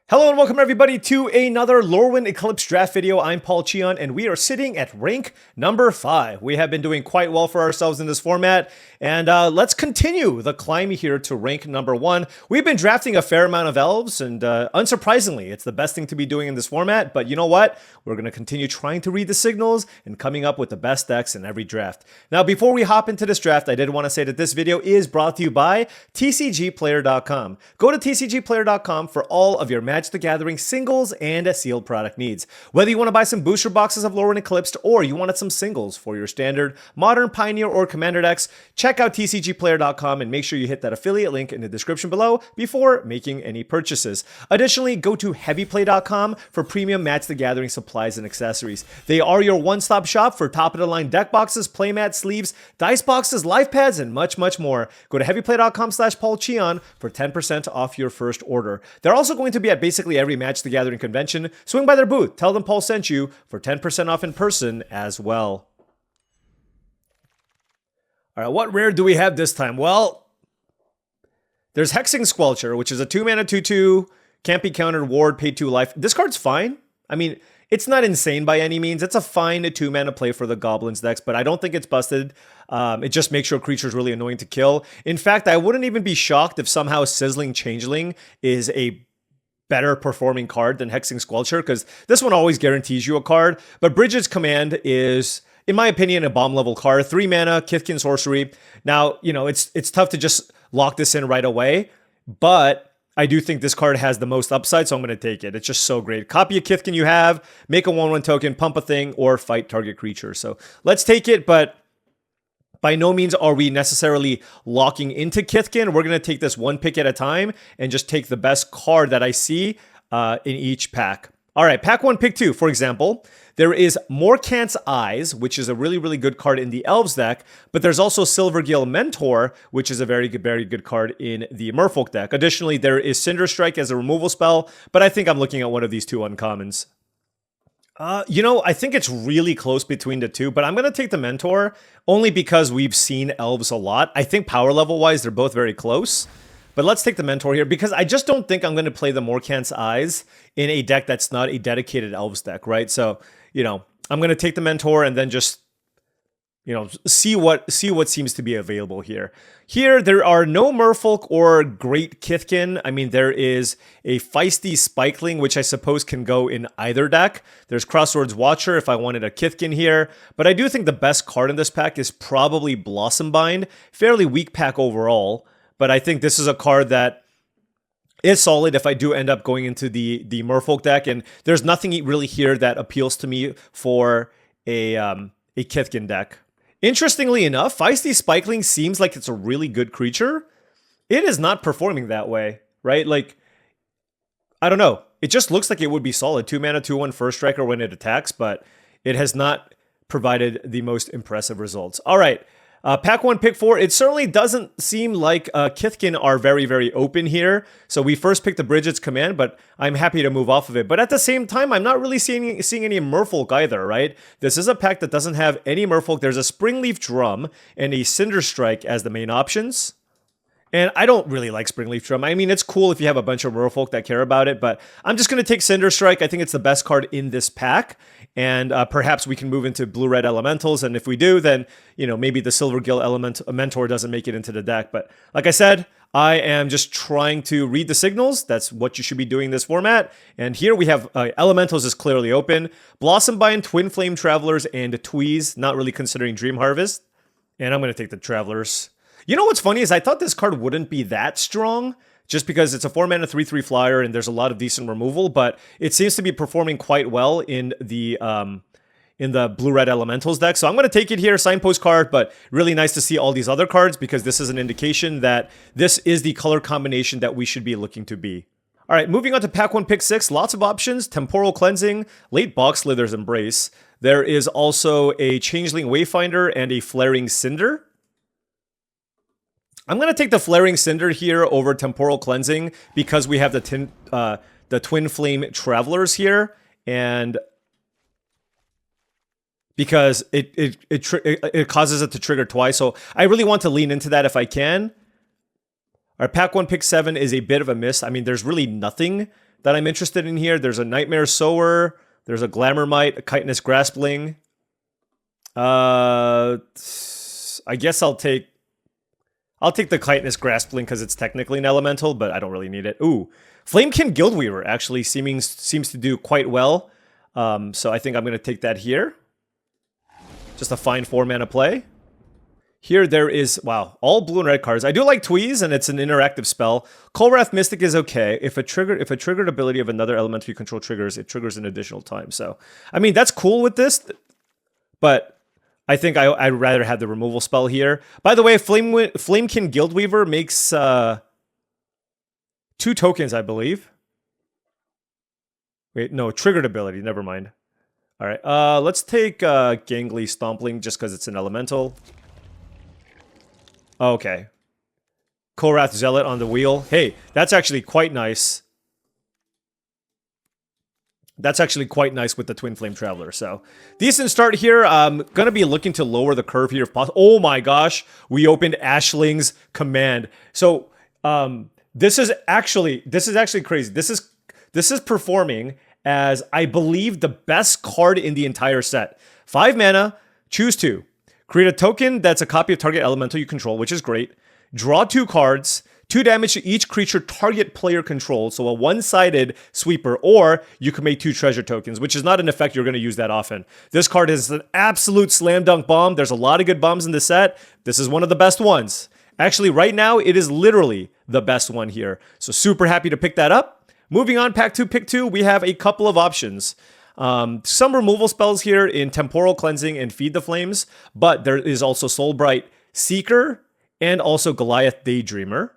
Hello and welcome everybody to another Lorwyn Eclipsed draft video. I'm Paul Cheon and we are sitting at rank number 5. We have been doing quite well for ourselves in this format and let's continue the climb here to rank number 1. We've been drafting a fair amount of elves and unsurprisingly, it's the best thing to be doing in this format, but you know what? We're going to continue trying to read the signals and coming up with the best decks in every draft. Now, before we hop into this draft, I did want to say that this video is brought to you by TCGplayer.com. Go to TCGplayer.com for all of your Magic the Gathering singles and sealed product needs. Whether you want to buy some booster boxes of Lorwyn Eclipsed or you wanted some singles for your standard Modern, Pioneer, or Commander decks, check out TCGplayer.com and make sure you hit that affiliate link in the description below before making any purchases. Additionally, go to HeavyPlay.com for premium Magic the Gathering supplies and accessories. They are your one-stop shop for top-of-the-line deck boxes, playmats, sleeves, dice boxes, life pads, and much, much more. Go to HeavyPlay.com/paulcheon for 10% off your first order. They're also going to be at basically every Magic the Gathering convention. Swing by their booth, tell them Paul sent you for 10% off in person as well. All right, what rare do we have this time? Well, there's Hexing Squelcher, which is a 2-mana 2/2, can't be countered, ward, pay 2 life. This card's fine. I mean, it's not insane by any means. It's a fine 2-mana play for the Goblins decks, but I don't think it's busted. It just makes your creatures really annoying to kill. In fact, I wouldn't even be shocked if somehow Sizzling Changeling is a better performing card than Hexing Squelcher, because this one always guarantees you a card. But Bridget's Command is, in my opinion, a bomb level card. 3 mana, Kithkin sorcery. Now, you know, it's tough to just lock this in right away, but I do think this card has the most upside, so I'm going to take it. It's just so great. Copy a Kithkin you have, make a 1/1 token, pump a thing, or fight target creature. So let's take it, but by no means are we necessarily locking into Kithkin. We're going to take this one pick at a time and just take the best card that I see in each pack. All right, pack 1, pick 2. For example, there is Morkant's Eyes, which is a really, really good card in the Elves deck, but there's also Silvergill Mentor, which is a very good card in the Merfolk deck. Additionally, there is Cinder Strike as a removal spell, but I think I'm looking at one of these two uncommons. You know, I think it's really close between the two, but I'm going to take the Mentor only because we've seen Elves a lot. I think power level-wise, they're both very close. But let's take the Mentor here because I just don't think I'm going to play the Morkant's Eyes in a deck that's not a dedicated Elves deck, right? So, you know, I'm going to take the Mentor and then just, you know, see what seems to be available here. Here, there are no Merfolk or Great Kithkin. I mean, there is a Feisty Spikeling, which I suppose can go in either deck. There's Crossroads Watcher if I wanted a Kithkin here. But I do think the best card in this pack is probably Blossom Bind. Fairly weak pack overall. But I think this is a card that is solid if I do end up going into the Merfolk deck. And there's nothing really here that appeals to me for a Kithkin deck. Interestingly enough, Feisty Spikeling seems like it's a really good creature. It is not performing that way, right? Like, I don't know. It just looks like it would be solid. 2 mana, 2/1 first striker when it attacks, but it has not provided the most impressive results. All right. Pack 1, pick 4. It certainly doesn't seem like Kithkin are very, very open here. So we first picked the Bridget's Command, but I'm happy to move off of it. But at the same time, I'm not really seeing any Merfolk either, right? This is a pack that doesn't have any Merfolk. There's a Springleaf Drum and a Cinder Strike as the main options. And I don't really like Springleaf Drum. I mean, it's cool if you have a bunch of Merfolk that care about it, but I'm just going to take Cinder Strike. I think it's the best card in this pack. And perhaps we can move into blue-red elementals. And if we do, then, you know, maybe the Silvergill Mentor doesn't make it into the deck. But like I said, I am just trying to read the signals. That's what you should be doing in this format. And here we have Elementals is clearly open. Blossom Bind, Twin Flame Travelers, and Tweeze. Not really considering Dream Harvest. And I'm going to take the Travelers. You know what's funny is I thought this card wouldn't be that strong just because it's a 4-mana 3/3 flyer and there's a lot of decent removal, but it seems to be performing quite well in the blue-red elementals deck. So I'm going to take it here, Signpost card, but really nice to see all these other cards because this is an indication that this is the color combination that we should be looking to be. All right, moving on to pack 1, pick 6. Lots of options. Temporal Cleansing, late Box Slither's Embrace. There is also a Changeling Wayfinder and a Flaring Cinder. I'm going to take the Flaring Cinder here over Temporal Cleansing because we have the Twin Flame Travelers here, and because it causes it to trigger twice. So I really want to lean into that if I can. Our pack 1, pick 7 is a bit of a miss. I mean, there's really nothing that I'm interested in here. There's a Nightmare Sower. There's a Glamour Might, a Chitinous Graspling. I guess I'll take the Chitinous Graspling because it's technically an elemental, but I don't really need it. Ooh, Flamekin Guildweaver actually seems to do quite well. So I think I'm going to take that here. Just a fine 4-mana play. Here there is, wow, all blue and red cards. I do like Tweeze, and it's an interactive spell. Kolrath Mystic is okay. If a triggered ability of another elemental you control triggers, it triggers an additional time. So, I mean, that's cool with this, but I think I'd rather have the removal spell here. By the way, Flamekin Guildweaver makes 2 tokens, I believe. Wait, no, triggered ability, never mind. All right, let's take Gangly Stompling just because it's an elemental. Okay. Kolrath Zealot on the wheel. Hey, that's actually quite nice. That's actually quite nice with the Twin Flame Traveler. So, decent start here. I'm going to be looking to lower the curve here if possible. Oh my gosh. We opened Ashling's Command. So, this is actually crazy. This is performing as, I believe, the best card in the entire set. 5 mana, choose 2. Create a token that's a copy of target elemental you control, which is great. Draw 2 cards, 2 damage to each creature target player controls, so a one-sided sweeper, or you can make 2 treasure tokens, which is not an effect you're going to use that often. This card is an absolute slam dunk bomb. There's a lot of good bombs in the set. This is one of the best ones. Actually, right now, it is literally the best one here. So super happy to pick that up. Moving on, pack 2, pick 2, we have a couple of options. Some removal spells here in Temporal Cleansing and Feed the Flames, but there is also Soulbright Seeker and also Goliath Daydreamer.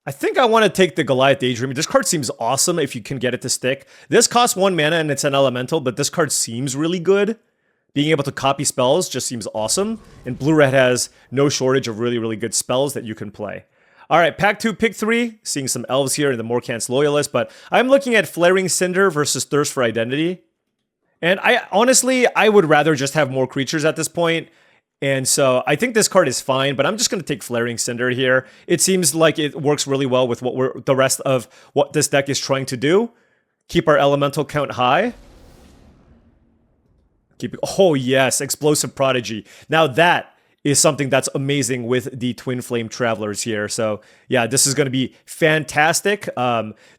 I think I want to take the Goliath Daydreamer. This card seems awesome if you can get it to stick. This costs 1 mana and it's an elemental, but this card seems really good. Being able to copy spells just seems awesome. And Blue-Red has no shortage of really, really good spells that you can play. All right, pack 2, pick 3. Seeing some elves here in the Morkant's Loyalist, but I'm looking at Flaring Cinder versus Thirst for Identity. And I would rather just have more creatures at this point. And so I think this card is fine, but I'm just going to take Flaring Cinder here. It seems like it works really well with the rest of what this deck is trying to do. Keep our elemental count high. Oh yes, Explosive Prodigy. Now that is something that's amazing with the Twin Flame Travelers here. So yeah, this is going to be fantastic.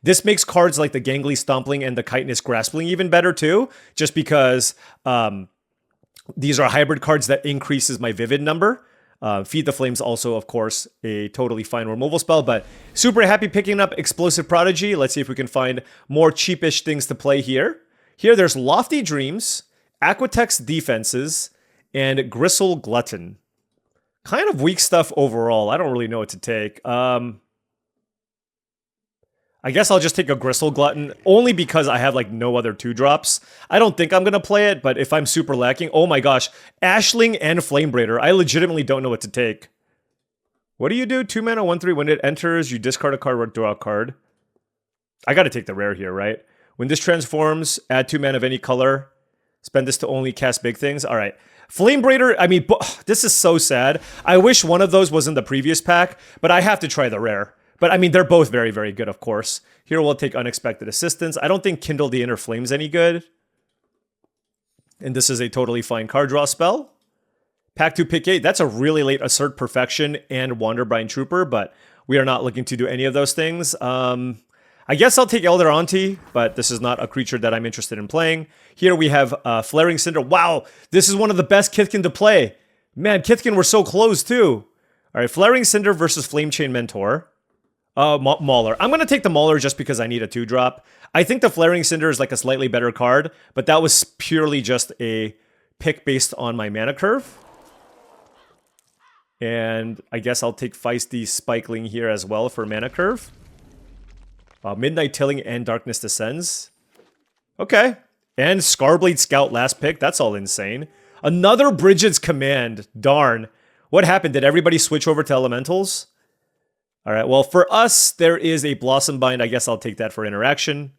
This makes cards like the Gangly Stompling and the Chitinous Graspling even better too, just because these are hybrid cards that increases my Vivid number. Feed the Flames also, of course, a totally fine removal spell, but super happy picking up Explosive Prodigy. Let's see if we can find more cheapish things to play here. Here there's Lofty Dreams, Aquatex Defenses, and Gristle Glutton. Kind of weak stuff overall. I don't really know what to take. I guess I'll just take a Gristle Glutton, only because I have like no other 2-drops. I don't think I'm going to play it, but if I'm super lacking... Oh my gosh. Ashling and Flamebraider. I legitimately don't know what to take. What do you do? 2 mana, 1/3. When it enters, you discard a card or draw a card. I got to take the rare here, right? When this transforms, add 2 mana of any color. Spend this to only cast big things. All right. Flamebraider, I mean, this is so sad. I wish one of those was in the previous pack, but I have to try the rare. But I mean, they're both very, very good, of course. Here we'll take Unexpected Assistance. I don't think Kindle the Inner Flame's any good. And this is a totally fine card draw spell. Pack 2, pick 8. That's a really late Assert Perfection and Wanderbrine Trooper, but we are not looking to do any of those things. I guess I'll take Elder Auntie, but this is not a creature that I'm interested in playing. Here we have Flaring Cinder. Wow, this is one of the best Kithkin to play. Man, Kithkin were so close too. All right, Flaring Cinder versus Flamechain Mentor. Mauler. I'm going to take the Mauler just because I need a 2-drop. I think the Flaring Cinder is like a slightly better card, but that was purely just a pick based on my mana curve. And I guess I'll take Feisty Spikeling here as well for mana curve. Midnight Tilling and Darkness Descends. Okay. And Scarblade Scout last pick. That's all insane. Another Bridget's Command. Darn. What happened? Did everybody switch over to Elementals? All right. Well, for us, there is a Blossom Bind. I guess I'll take that for interaction.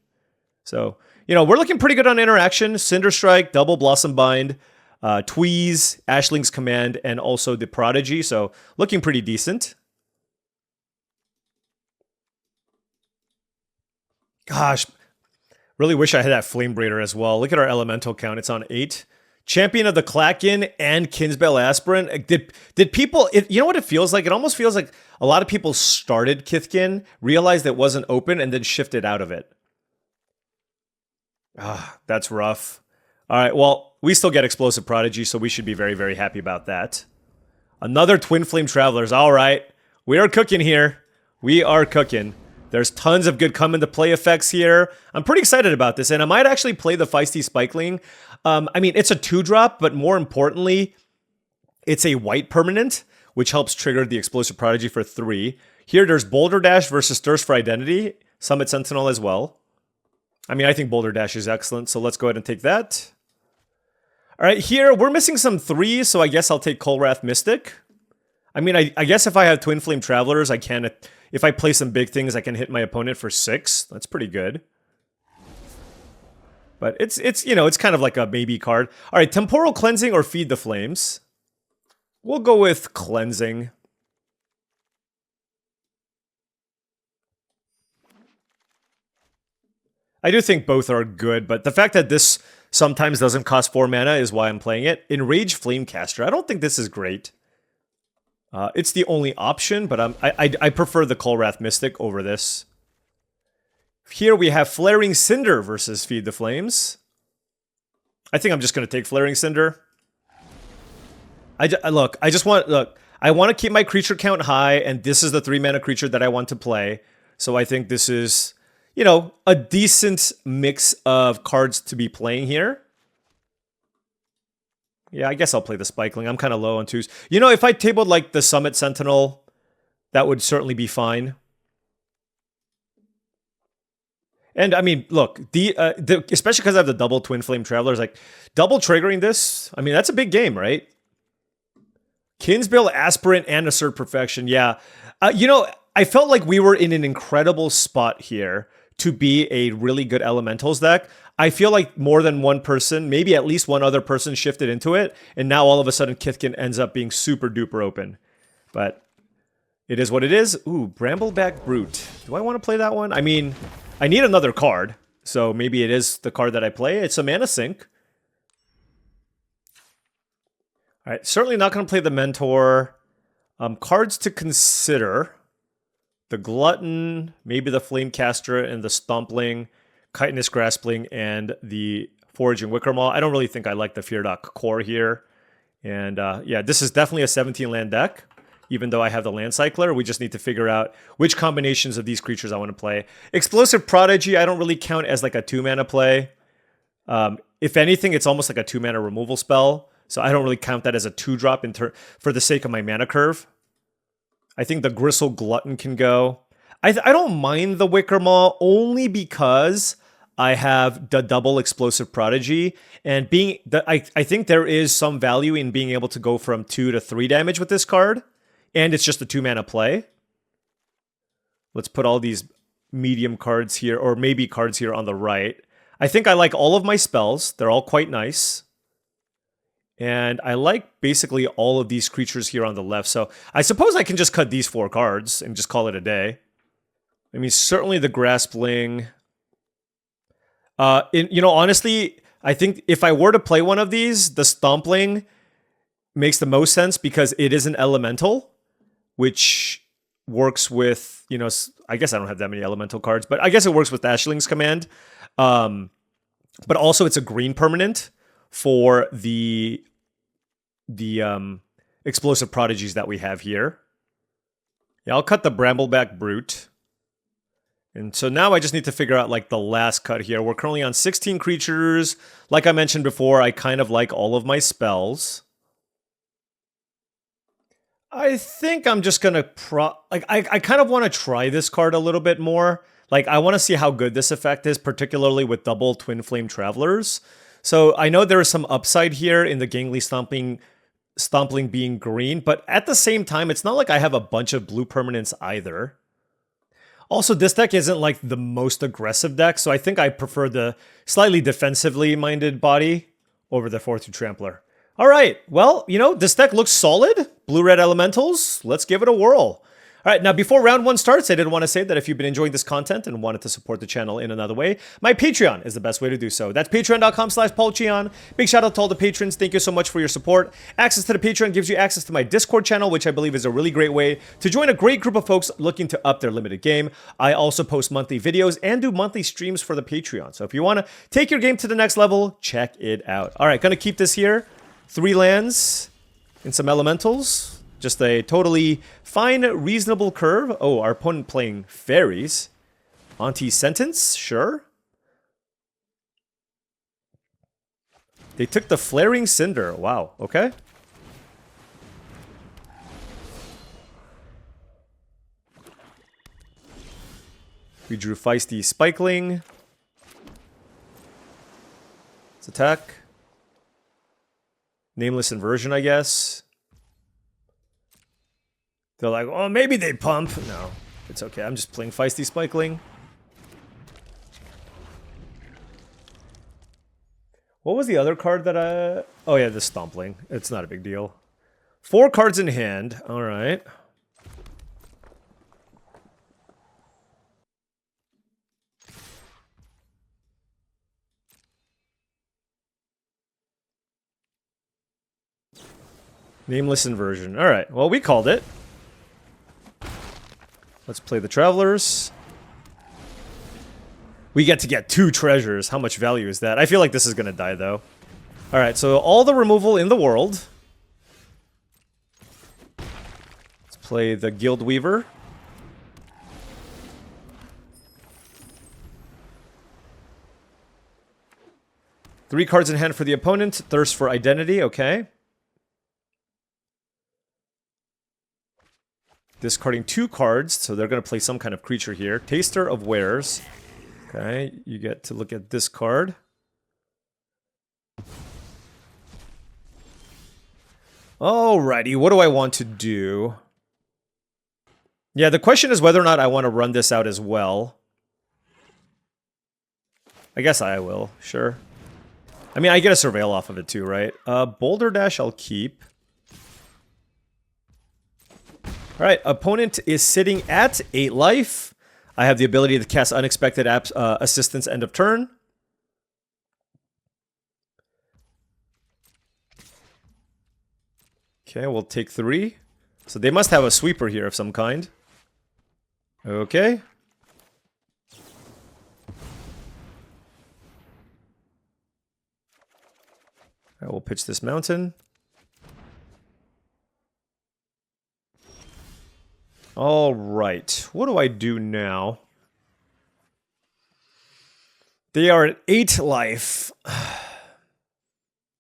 So, you know, we're looking pretty good on interaction. Cinder Strike, double Blossom Bind, Tweeze, Ashling's Command, and also the Prodigy. So, looking pretty decent. Gosh, really wish I had that Flame Breeder as well. Look at our elemental count. It's on 8. Champion of the Klaken and Kinsbale Aspirant. Did people... you know what it feels like? It almost feels like a lot of people started Kithkin, realized it wasn't open, and then shifted out of it. That's rough. All right, well, we still get Explosive Prodigy, so we should be very, very happy about that. Another Twin Flame Travelers. All right, we are cooking here. We are cooking. There's tons of good come into play effects here. I'm pretty excited about this, and I might actually play the Feisty Spikeling. I mean, it's a 2-drop, but more importantly, it's a white permanent, which helps trigger the Explosive Prodigy for 3. Here, there's Boulder Dash versus Thirst for Identity. Summit Sentinel as well. I mean, I think Boulder Dash is excellent, so let's go ahead and take that. All right, here, we're missing some 3s, so I guess I'll take Kolrath Mystic. I mean, I guess if I have Twin Flame Travelers, I can... If I play some big things, I can hit my opponent for 6. That's pretty good. But it's you know, it's kind of like a maybe card. All right, Temporal Cleansing or Feed the Flames. We'll go with Cleansing. I do think both are good, but the fact that this sometimes doesn't cost 4 mana is why I'm playing it. Enrage Flamecaster. I don't think this is great. It's the only option, but I prefer the Kolrath Mystic over this. Here we have Flaring Cinder versus Feed the Flames. I think I'm just going to take Flaring Cinder. I want to keep my creature count high, and this is the 3-mana creature that I want to play. So I think this is, you know, a decent mix of cards to be playing here. Yeah, I guess I'll play the Spikeling. I'm kind of low on 2s. You know, if I tabled like the Summit Sentinel, that would certainly be fine. And I mean, look, especially because I have the double Twin Flame Travelers, like double triggering this, I mean, that's a big game, right? Kinsbale Aspirant and Assert Perfection. Yeah. You know, I felt like we were in an incredible spot here to be a really good Elementals deck. I feel like more than one person, maybe at least one other person shifted into it, and now all of a sudden Kithkin ends up being super duper open. But it is what it is. Ooh, Brambleback Brute. Do I want to play that one? I mean, I need another card, so maybe it is the card that I play. It's a mana sink. All right, certainly not going to play the Mentor. Cards to consider. The Glutton, maybe the Flamecaster and the Stompling, Chitinous Graspling, and the Foraging Wickermaw. I don't really think I like the Fear.Dock core here. And yeah, this is definitely a 17-land deck. Even though I have the Land Cycler, we just need to figure out which combinations of these creatures I want to play. Explosive Prodigy, I don't really count as like a 2-mana play. If anything, it's almost like a 2-mana removal spell. So I don't really count that as a 2-drop for the sake of my mana curve. I think the Gristle Glutton can go. I don't mind the Wickermaw only because I have the double Explosive Prodigy, and I think there is some value in being able to go from 2 to 3 damage with this card, and it's just a 2-mana play. Let's put all these medium cards here, or maybe cards here on the right. I think I like all of my spells. They're all quite nice. And I like basically all of these creatures here on the left. So I suppose I can just cut these 4 cards and just call it a day. I mean, certainly the Graspling. You know, honestly, I think if I were to play one of these, the Stompling makes the most sense because it is an elemental, which works with, you know, I guess I don't have that many elemental cards, but I guess it works with Ashling's command. But also it's a green permanent for the Explosive Prodigies that we have here. Yeah, I'll cut the Brambleback Brute. And so now I just need to figure out like the last cut here. We're currently on 16 creatures. Like I mentioned before, I kind of like all of my spells. I think I'm just gonna I kind of want to try this card a little bit more. Like I want to see how good this effect is, particularly with double Twin Flame Travelers. So I know there is some upside here in the Gangly Stompling being green, but at the same time, it's not like I have a bunch of blue permanents either. Also, this deck isn't like the most aggressive deck, so I think I prefer the slightly defensively minded body over the 4/2 Trampler. All right, well, you know, this deck looks solid. Blue-red elementals, let's give it a whirl. All right, now before round one starts, I did want to say that if you've been enjoying this content and wanted to support the channel in another way, my Patreon is the best way to do so. That's patreon.com/paulcheon. Big shout out to all the patrons. Thank you so much for your support. Access to the Patreon gives you access to my Discord channel, which I believe is a really great way to join a great group of folks looking to up their limited game. I also post monthly videos and do monthly streams for the Patreon. So if you want to take your game to the next level, check it out. All right, going to keep this here. 3 lands and some elementals. Just a totally fine, reasonable curve. Oh, our opponent playing fairies. Anti-sentence, sure. They took the Flaring Cinder. Wow, okay. We drew Feisty Spikeling. Let's attack. Nameless Inversion, I guess. They're like, oh, maybe they pump. No, it's okay. I'm just playing Feisty Spikeling. What was the other card that I... Oh, yeah, the Stompling. It's not a big deal. 4 cards in hand. All right. Nameless Inversion. All right. Well, we called it. Let's play the Travelers. We get to get 2 treasures. How much value is that? I feel like this is going to die, though. All right, so all the removal in the world. Let's play the Guild Weaver. Three cards in hand for the opponent. Thirst for Identity, okay. Discarding 2 cards, so they're going to play some kind of creature here. Taster of Wares. Okay, you get to look at this card. Alrighty, what do I want to do? Yeah, the question is whether or not I want to run this out as well. I guess I will, sure. I mean, I get a Surveil off of it too, right? Boulder Dash I'll keep. Alright, opponent is sitting at 8 life. I have the ability to cast Unexpected Assistance end of turn. Okay, we'll take 3. So they must have a sweeper here of some kind. Okay. I will pitch this mountain. All right, what do I do now? They are at 8 life.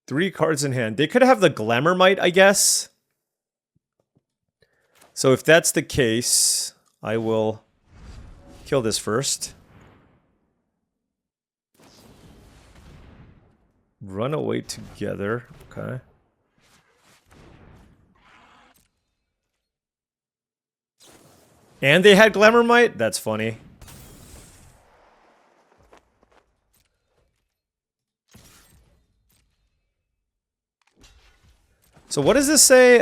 3 cards in hand. They could have the Glamour Might, I guess. So if that's the case, I will kill this first. Run away together. Okay. And they had Glamour Might? That's funny. So what does this say?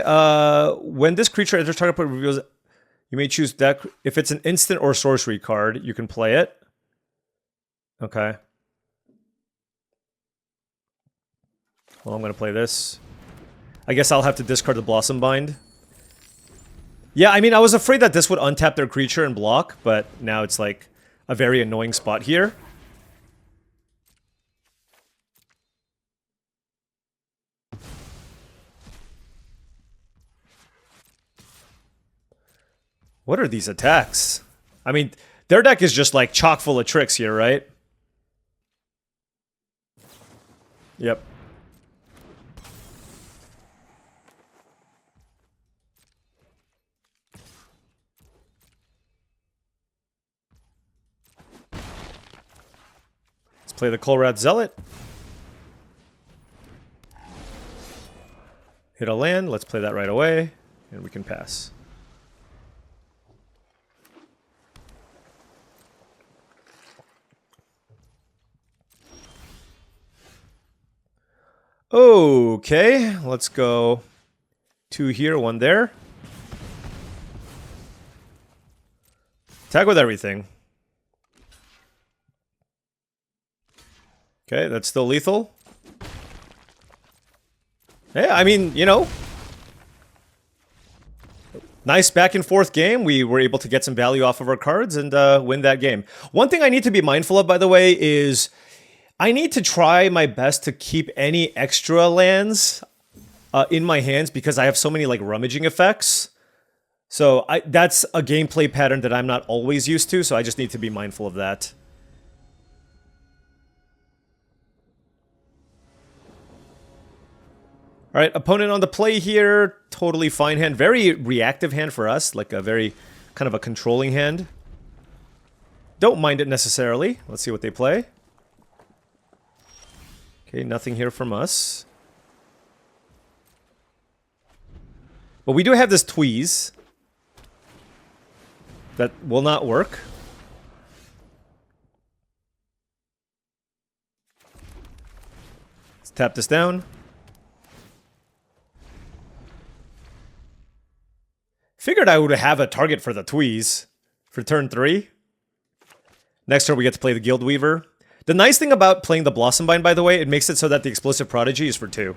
When this creature enters target opponent reveals, you may choose that. If it's an instant or sorcery card, you can play it. Okay. Well, I'm going to play this. I guess I'll have to discard the Blossom Bind. Yeah, I mean, I was afraid that this would untap their creature and block, but now it's like a very annoying spot here. What are these attacks? I mean, their deck is just like chock full of tricks here, right? Yep. Play the Colrad Zealot. Hit a land. Let's play that right away. And we can pass. Okay. Let's go 2 here, 1 there. Attack with everything. Okay, that's still lethal. Yeah, I mean, you know. Nice back and forth game. We were able to get some value off of our cards and win that game. One thing I need to be mindful of, by the way, is I need to try my best to keep any extra lands in my hands because I have so many like rummaging effects. So that's a gameplay pattern that I'm not always used to, so I just need to be mindful of that. Alright, opponent on the play here. Totally fine hand. Very reactive hand for us. Like a very kind of a controlling hand. Don't mind it necessarily. Let's see what they play. Okay, nothing here from us. But we do have this Tweeze. That will not work. Let's tap this down. Figured I would have a target for the Tweeze for turn 3. Next turn we get to play the Guild Weaver. The nice thing about playing the Blossombind, by the way, it makes it so that the Explosive Prodigy is for 2.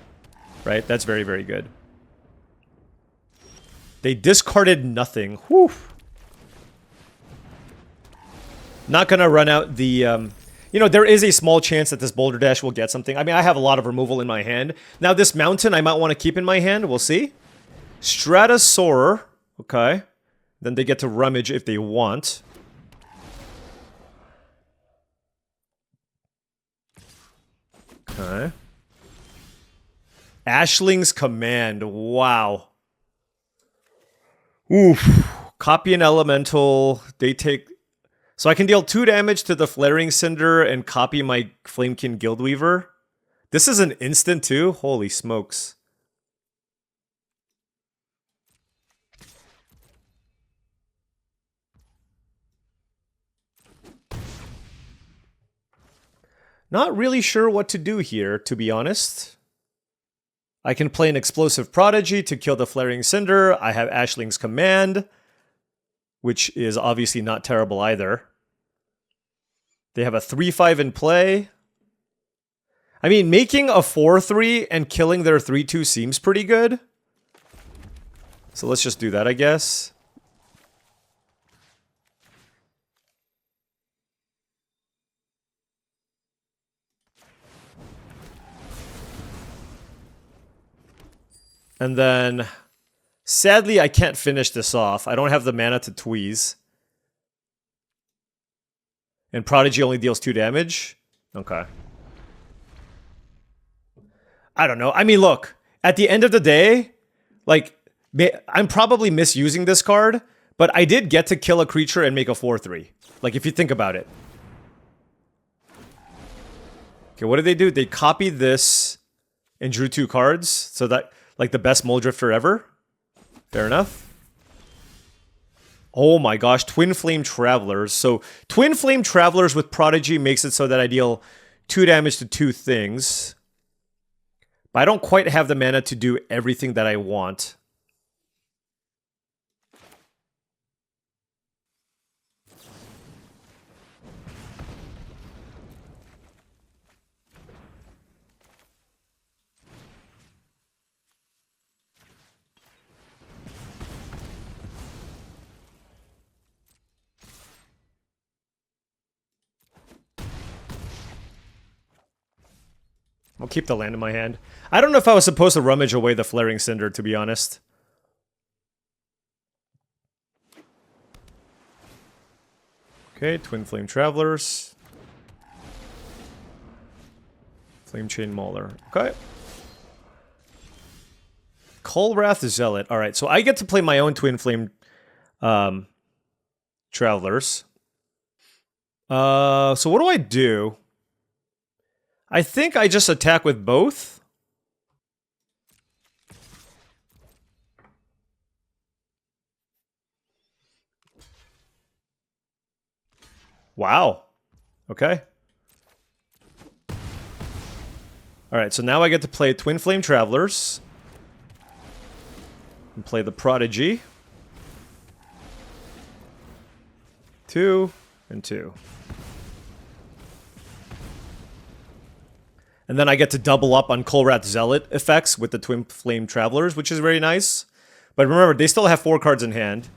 Right? That's very, very good. They discarded nothing. Whew. Not gonna run out the... you know, there is a small chance that this Boulder Dash will get something. I mean, I have a lot of removal in my hand. Now, this Mountain I might want to keep in my hand. We'll see. Stratosaur. Okay. Then they get to rummage if they want. Okay. Ashling's Command. Wow. Oof. Copy an Elemental. They take... So I can deal 2 damage to the Flaring Cinder and copy my Flamekin Guildweaver. This is an instant too? Holy smokes. Not really sure what to do here, to be honest. I can play an Explosive Prodigy to kill the Flaring Cinder. I have Ashling's Command, which is obviously not terrible either. They have a 3-5 in play. I mean, making a 4-3 and killing their 3-2 seems pretty good. So let's just do that, I guess. And then, sadly, I can't finish this off. I don't have the mana to Tweeze. And Prodigy only deals 2 damage? Okay. I don't know. I mean, look. At the end of the day, like, I'm probably misusing this card, but I did get to kill a creature and make a 4-3. Like, if you think about it. Okay, what did they do? They copied this and drew 2 cards. So that... Like the best Muldrifter ever. Fair enough. Oh my gosh, Twin Flame Travelers. So, Twin Flame Travelers with Prodigy makes it so that I deal 2 damage to 2 things. But I don't quite have the mana to do everything that I want. I'll keep the land in my hand. I don't know if I was supposed to rummage away the Flaring Cinder, to be honest. Okay, Twin Flame Travelers. Flame Chain Mauler. Okay. Kolrath Zealot. Alright, so I get to play my own Twin Flame Travelers. So what do I do? I think I just attack with both. Wow. Okay. Alright, so now I get to play Twin Flame Travelers. And play the Prodigy. 2, and 2. And then I get to double up on Kolrath Zealot effects with the Twin Flame Travelers, which is very nice. But remember, they still have 4 cards in hand.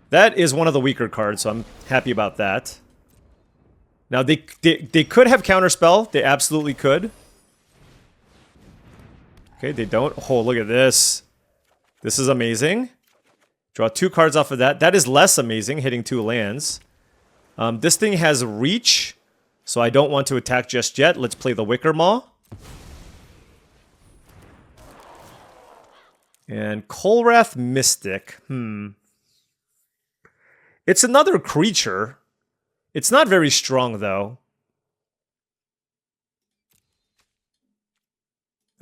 That is one of the weaker cards, so I'm happy about that. Now, they could have Counterspell. They absolutely could. Okay, they don't. Oh, look at this. This is amazing. Draw 2 cards off of that. That is less amazing, hitting 2 lands. This thing has Reach, so I don't want to attack just yet. Let's play the Wicker Maw. And Kolrath Mystic. It's another creature. It's not very strong, though.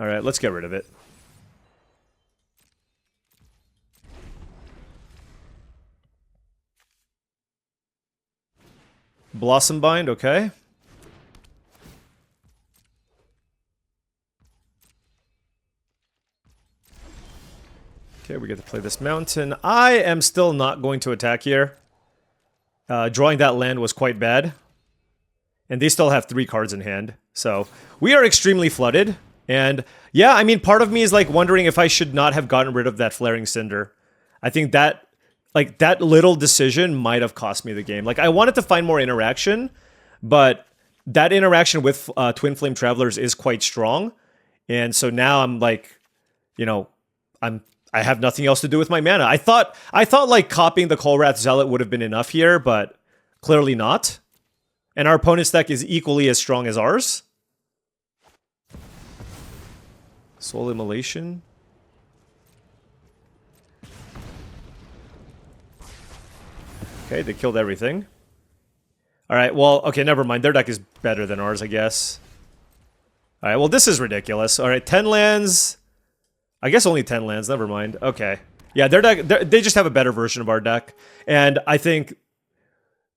Alright, let's get rid of it. Blossom Bind, okay. Okay, we get to play this mountain. I am still not going to attack here. Drawing that land was quite bad. And they still have 3 cards in hand. So, we are extremely flooded. And, yeah, I mean, part of me is, like, wondering if I should not have gotten rid of that Flaring Cinder. I think that, like, that little decision might have cost me the game. Like, I wanted to find more interaction, but that interaction with Twin Flame Travelers is quite strong. And so now I'm, like, you know, I have nothing else to do with my mana. I thought like copying the Kolrath Zealot would have been enough here, but clearly not. And our opponent's deck is equally as strong as ours. Soul Immolation. Okay, they killed everything. Alright, well, okay, never mind. Their deck is better than ours, I guess. Alright, well, this is ridiculous. Alright, 10 lands... I guess only 10 lands, never mind. Okay. Yeah, their deck, they just have a better version of our deck. And I think,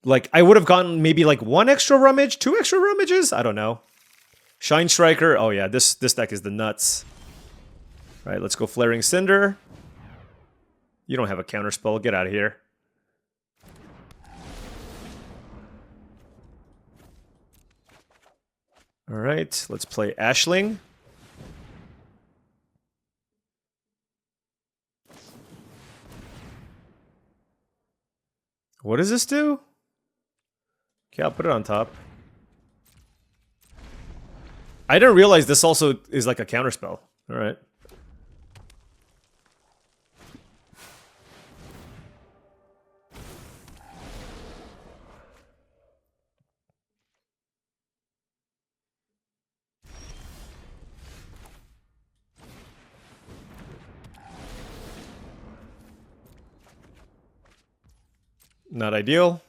like, I would have gotten maybe, like, 1 extra rummage, 2 extra rummages? I don't know. Shine Striker. Oh, yeah, this deck is the nuts. All right, let's go Flaring Cinder. You don't have a counterspell. Get out of here. All right, let's play Ashling. What does this do? Okay, I'll put it on top. I didn't realize this also is like a counterspell. Alright. Not ideal.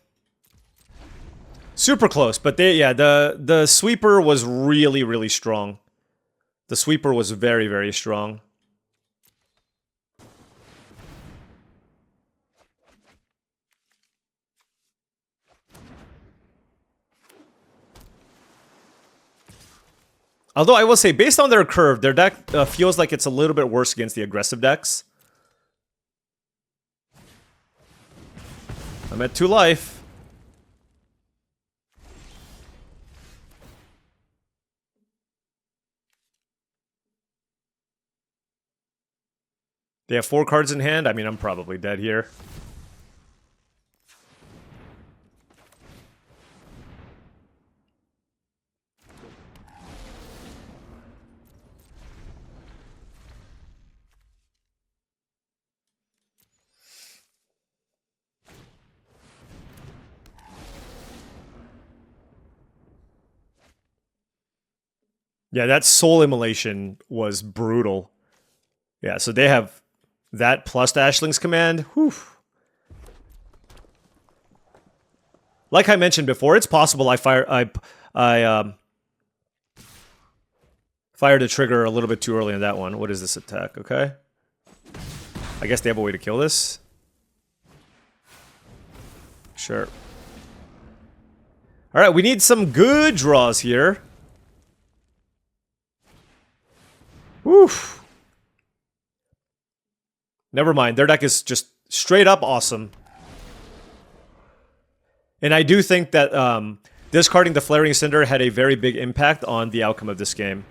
Super close, but the sweeper was really, really strong. The sweeper was very, very strong. Although I will say, based on their curve, their deck feels like it's a little bit worse against the aggressive decks. I'm at 2 life. They have 4 cards in hand. I mean, I'm probably dead here. Yeah, that Soul Immolation was brutal. Yeah, so they have that plus Ashling's Command. Whew. Like I mentioned before, it's possible I fired the trigger a little bit too early on that one. What is this attack? Okay. I guess they have a way to kill this. Sure. All right, we need some good draws here. Woof. Never mind. Their deck is just straight up awesome. And I do think that discarding the Flaring Cinder had a very big impact on the outcome of this game.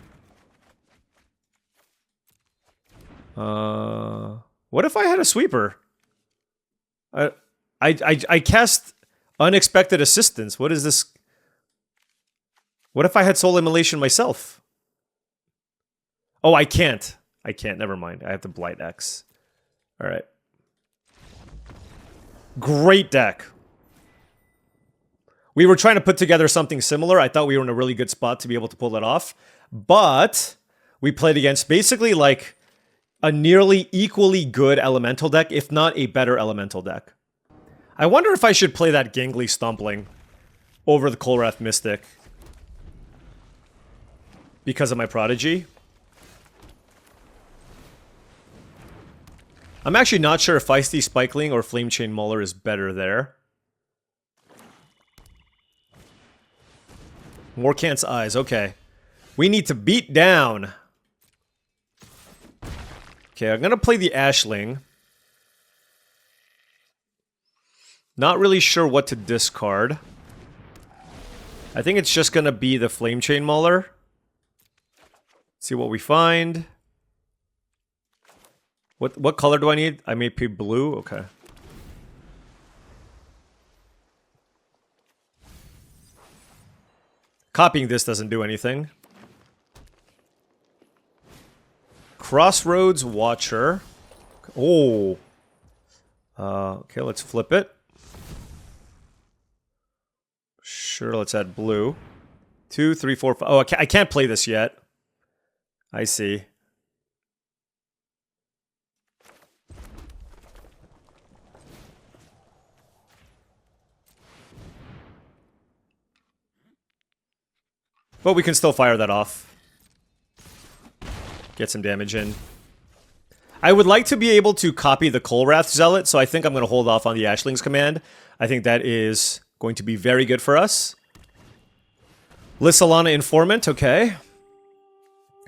What if I had a sweeper? I cast Unexpected Assistance. What is this? What if I had Soul Immolation myself? Oh, I can't. I can't. Never mind. I have to Blight X. All right. Great deck. We were trying to put together something similar. I thought we were in a really good spot to be able to pull it off. But we played against basically like a nearly equally good elemental deck, if not a better elemental deck. I wonder if I should play that Gangly Stompling over the Kolrath Mystic because of my Prodigy. I'm actually not sure if Feisty Spikeling or Flamechain Mauler is better there. Morkant's Eyes, okay. We need to beat down. Okay, I'm gonna play the Ashling. Not really sure what to discard. I think it's just gonna be the Flamechain Mauler. See what we find. What color do I need? I may pick blue, okay. Copying this doesn't do anything. Crossroads Watcher. Oh. Okay, let's flip it. Sure, let's add blue. 2, 3, 4, 5. Oh, I can't play this yet. I see. But we can still fire that off. Get some damage in. I would like to be able to copy the Kolrath Zealot, so I think I'm going to hold off on the Ashling's command. I think that is going to be very good for us. Lissalana Informant, okay.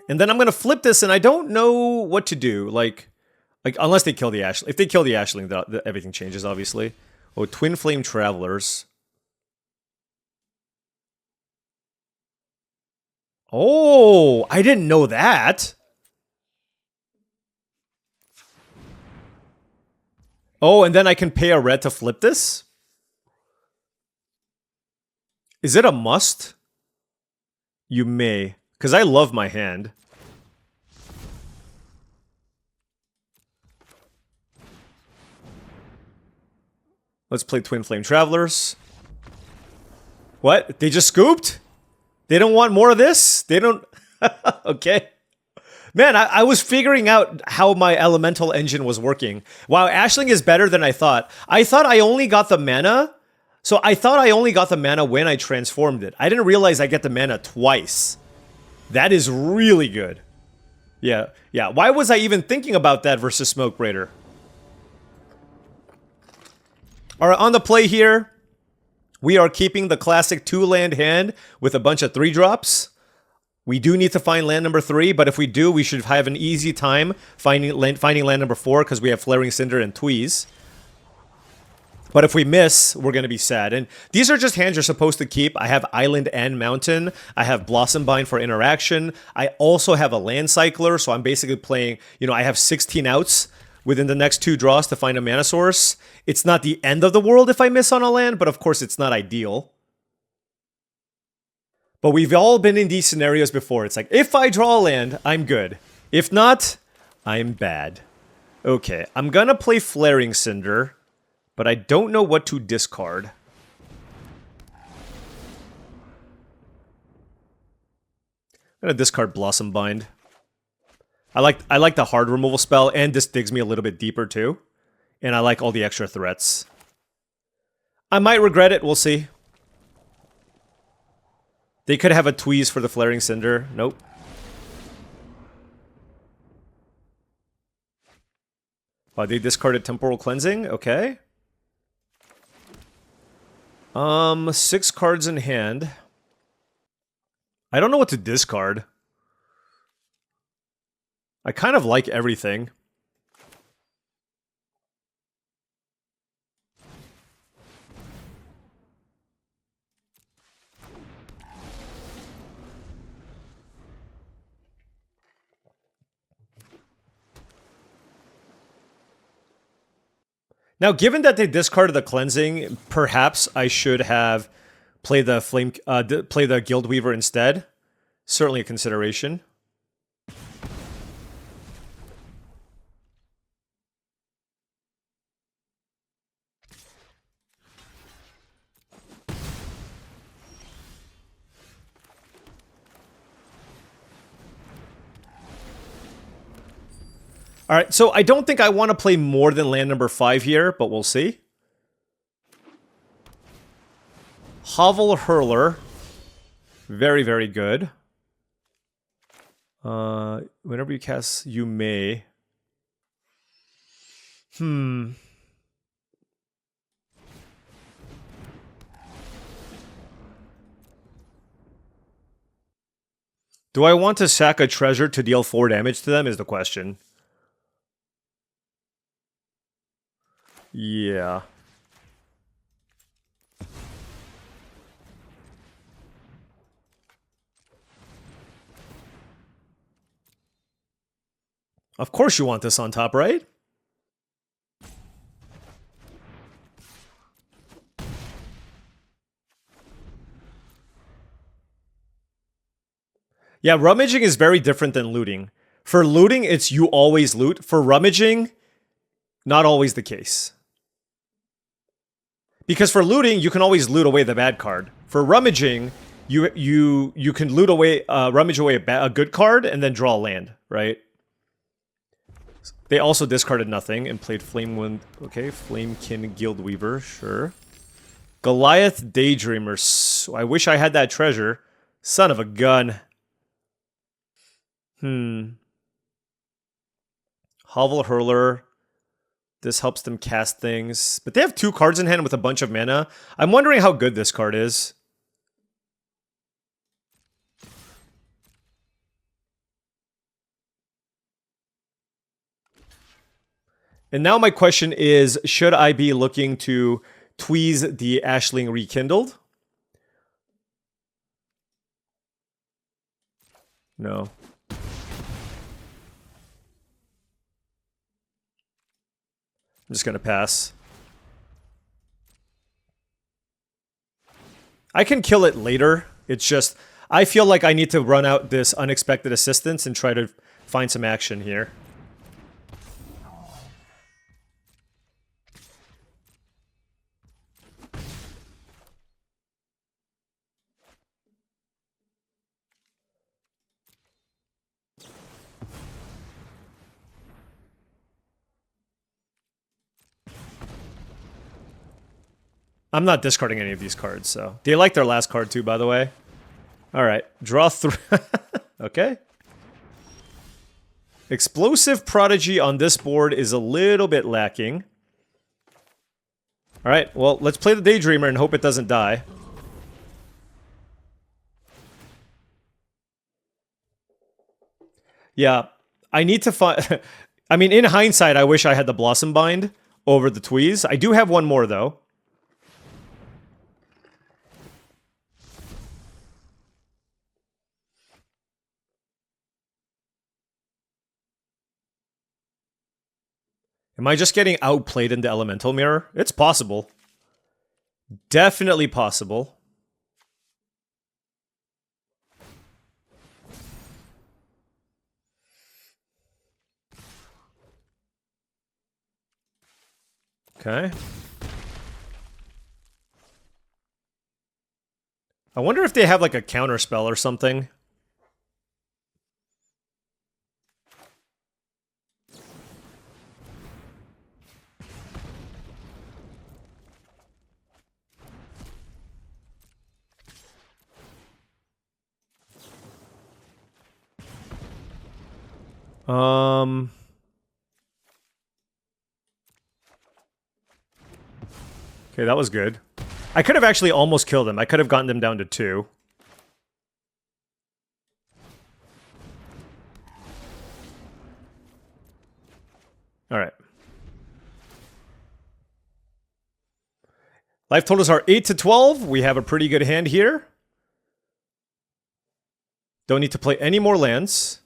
And then I'm going to flip this, and I don't know what to do. Like unless they kill the Ashling. If they kill the Ashling, everything changes, obviously. Oh, Twin Flame Travelers. Oh, I didn't know that. Oh, and then I can pay a red to flip this? Is it a must? You may, because I love my hand. Let's play Twin Flame Travelers. What? They just scooped? They don't want more of this? They don't... Okay. Man, I was figuring out how my elemental engine was working. Wow, Ashling is better than I thought. I thought I only got the mana. So I thought I only got the mana when I transformed it. I didn't realize I get the mana twice. That is really good. Yeah. Why was I even thinking about that versus Smoke Braider? Alright, on the play here, we are keeping the classic 2-land hand with a bunch of 3-drops. We do need to find land number 3, but if we do, we should have an easy time finding land number 4 because we have Flaring Cinder and Tweeze. But if we miss, we're going to be sad. And these are just hands you're supposed to keep. I have Island and Mountain. I have Blossom Bind for interaction. I also have a Land Cycler, so I'm basically playing, I have 16 outs within the next 2 draws to find a mana source. It's not the end of the world if I miss on a land, but of course it's not ideal. But we've all been in these scenarios before. It's like, if I draw a land, I'm good. If not, I'm bad. Okay, I'm gonna play Flaring Cinder, but I don't know what to discard. I'm gonna discard Blossom Bind. I like the hard removal spell, and this digs me a little bit deeper too. And I like all the extra threats. I might regret it, we'll see. They could have a Tweeze for the Flaring Cinder. Nope. Oh, they discarded Temporal Cleansing? Okay. 6 cards in hand. I don't know what to discard. I kind of like everything. Now, given that they discarded the cleansing, perhaps I should have played the play the Guild Weaver instead. Certainly a consideration. All right, so I don't think I want to play more than land number 5 here, but we'll see. Hovel Hurler. Very, very good. Whenever you cast, you may. Do I want to sack a treasure to deal 4 damage to them is the question. Yeah. Of course you want this on top, right? Yeah, rummaging is very different than looting. For looting, it's you always loot. For rummaging, not always the case. Because for looting, you can always loot away the bad card. For rummaging, you can loot away, rummage away a good card and then draw a land, right? They also discarded nothing and played Flamewind. Okay, Flamekin Guildweaver, sure. Goliath Daydreamer. I wish I had that treasure. Son of a gun. Hovel Hurler. This helps them cast things. But they have 2 cards in hand with a bunch of mana. I'm wondering how good this card is. And now my question is, should I be looking to tweeze the Ashling Rekindled? No. I'm just going to pass. I can kill it later. It's just, I feel like I need to run out this unexpected assistance and try to find some action here. I'm not discarding any of these cards, so. They like their last card too, by the way. Alright, draw 3. Okay. Explosive Prodigy on this board is a little bit lacking. Alright, well, let's play the Daydreamer and hope it doesn't die. Yeah, I need to find... I mean, in hindsight, I wish I had the Blossom Bind over the Tweeze. I do have one more, though. Am I just getting outplayed in the Elemental Mirror? It's possible. Definitely possible. Okay. I wonder if they have like a counter spell or something. Okay, that was good. I could have actually almost killed them. I could have gotten them down to 2. Alright. Life totals are 8 to 12. We have a pretty good hand here. Don't need to play any more lands.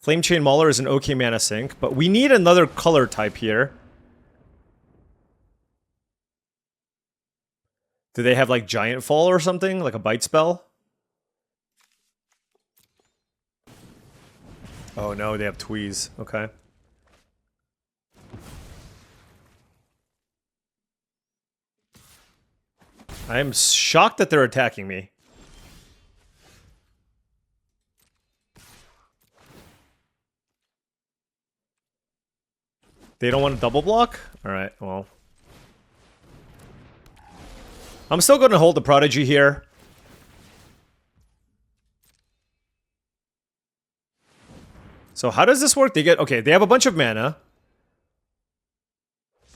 Flamechain Mauler is an okay mana sink, but we need another color type here. Do they have like Giant Fall or something? Like a bite spell? Oh no, they have Tweeze. Okay. I am shocked that they're attacking me. They don't want to double block? Alright, well. I'm still going to hold the Prodigy here. So how does this work? They get... Okay, they have a bunch of mana.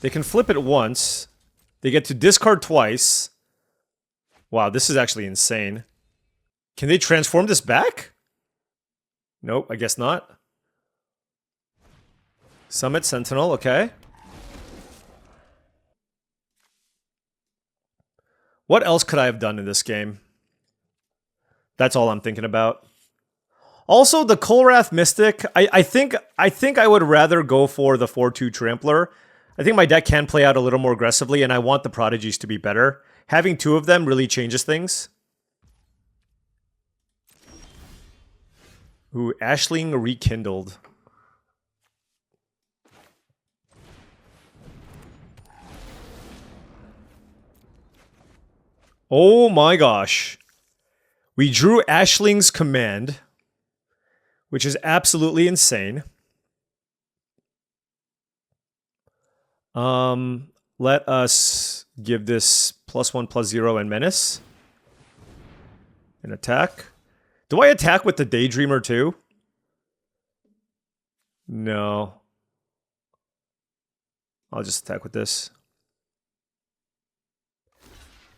They can flip it once. They get to discard twice. Wow, this is actually insane. Can they transform this back? Nope, I guess not. Summit Sentinel, okay. What else could I have done in this game? That's all I'm thinking about. Also, the Kolrath Mystic, I think I would rather go for the 4-2 Trampler. I think my deck can play out a little more aggressively, and I want the Prodigies to be better. Having two of them really changes things. Ooh, Ashling Rekindled. Oh my gosh. We drew Ashling's Command, which is absolutely insane. Let us give this +1/+0 and Menace. An attack. Do I attack with the Daydreamer too? No. I'll just attack with this.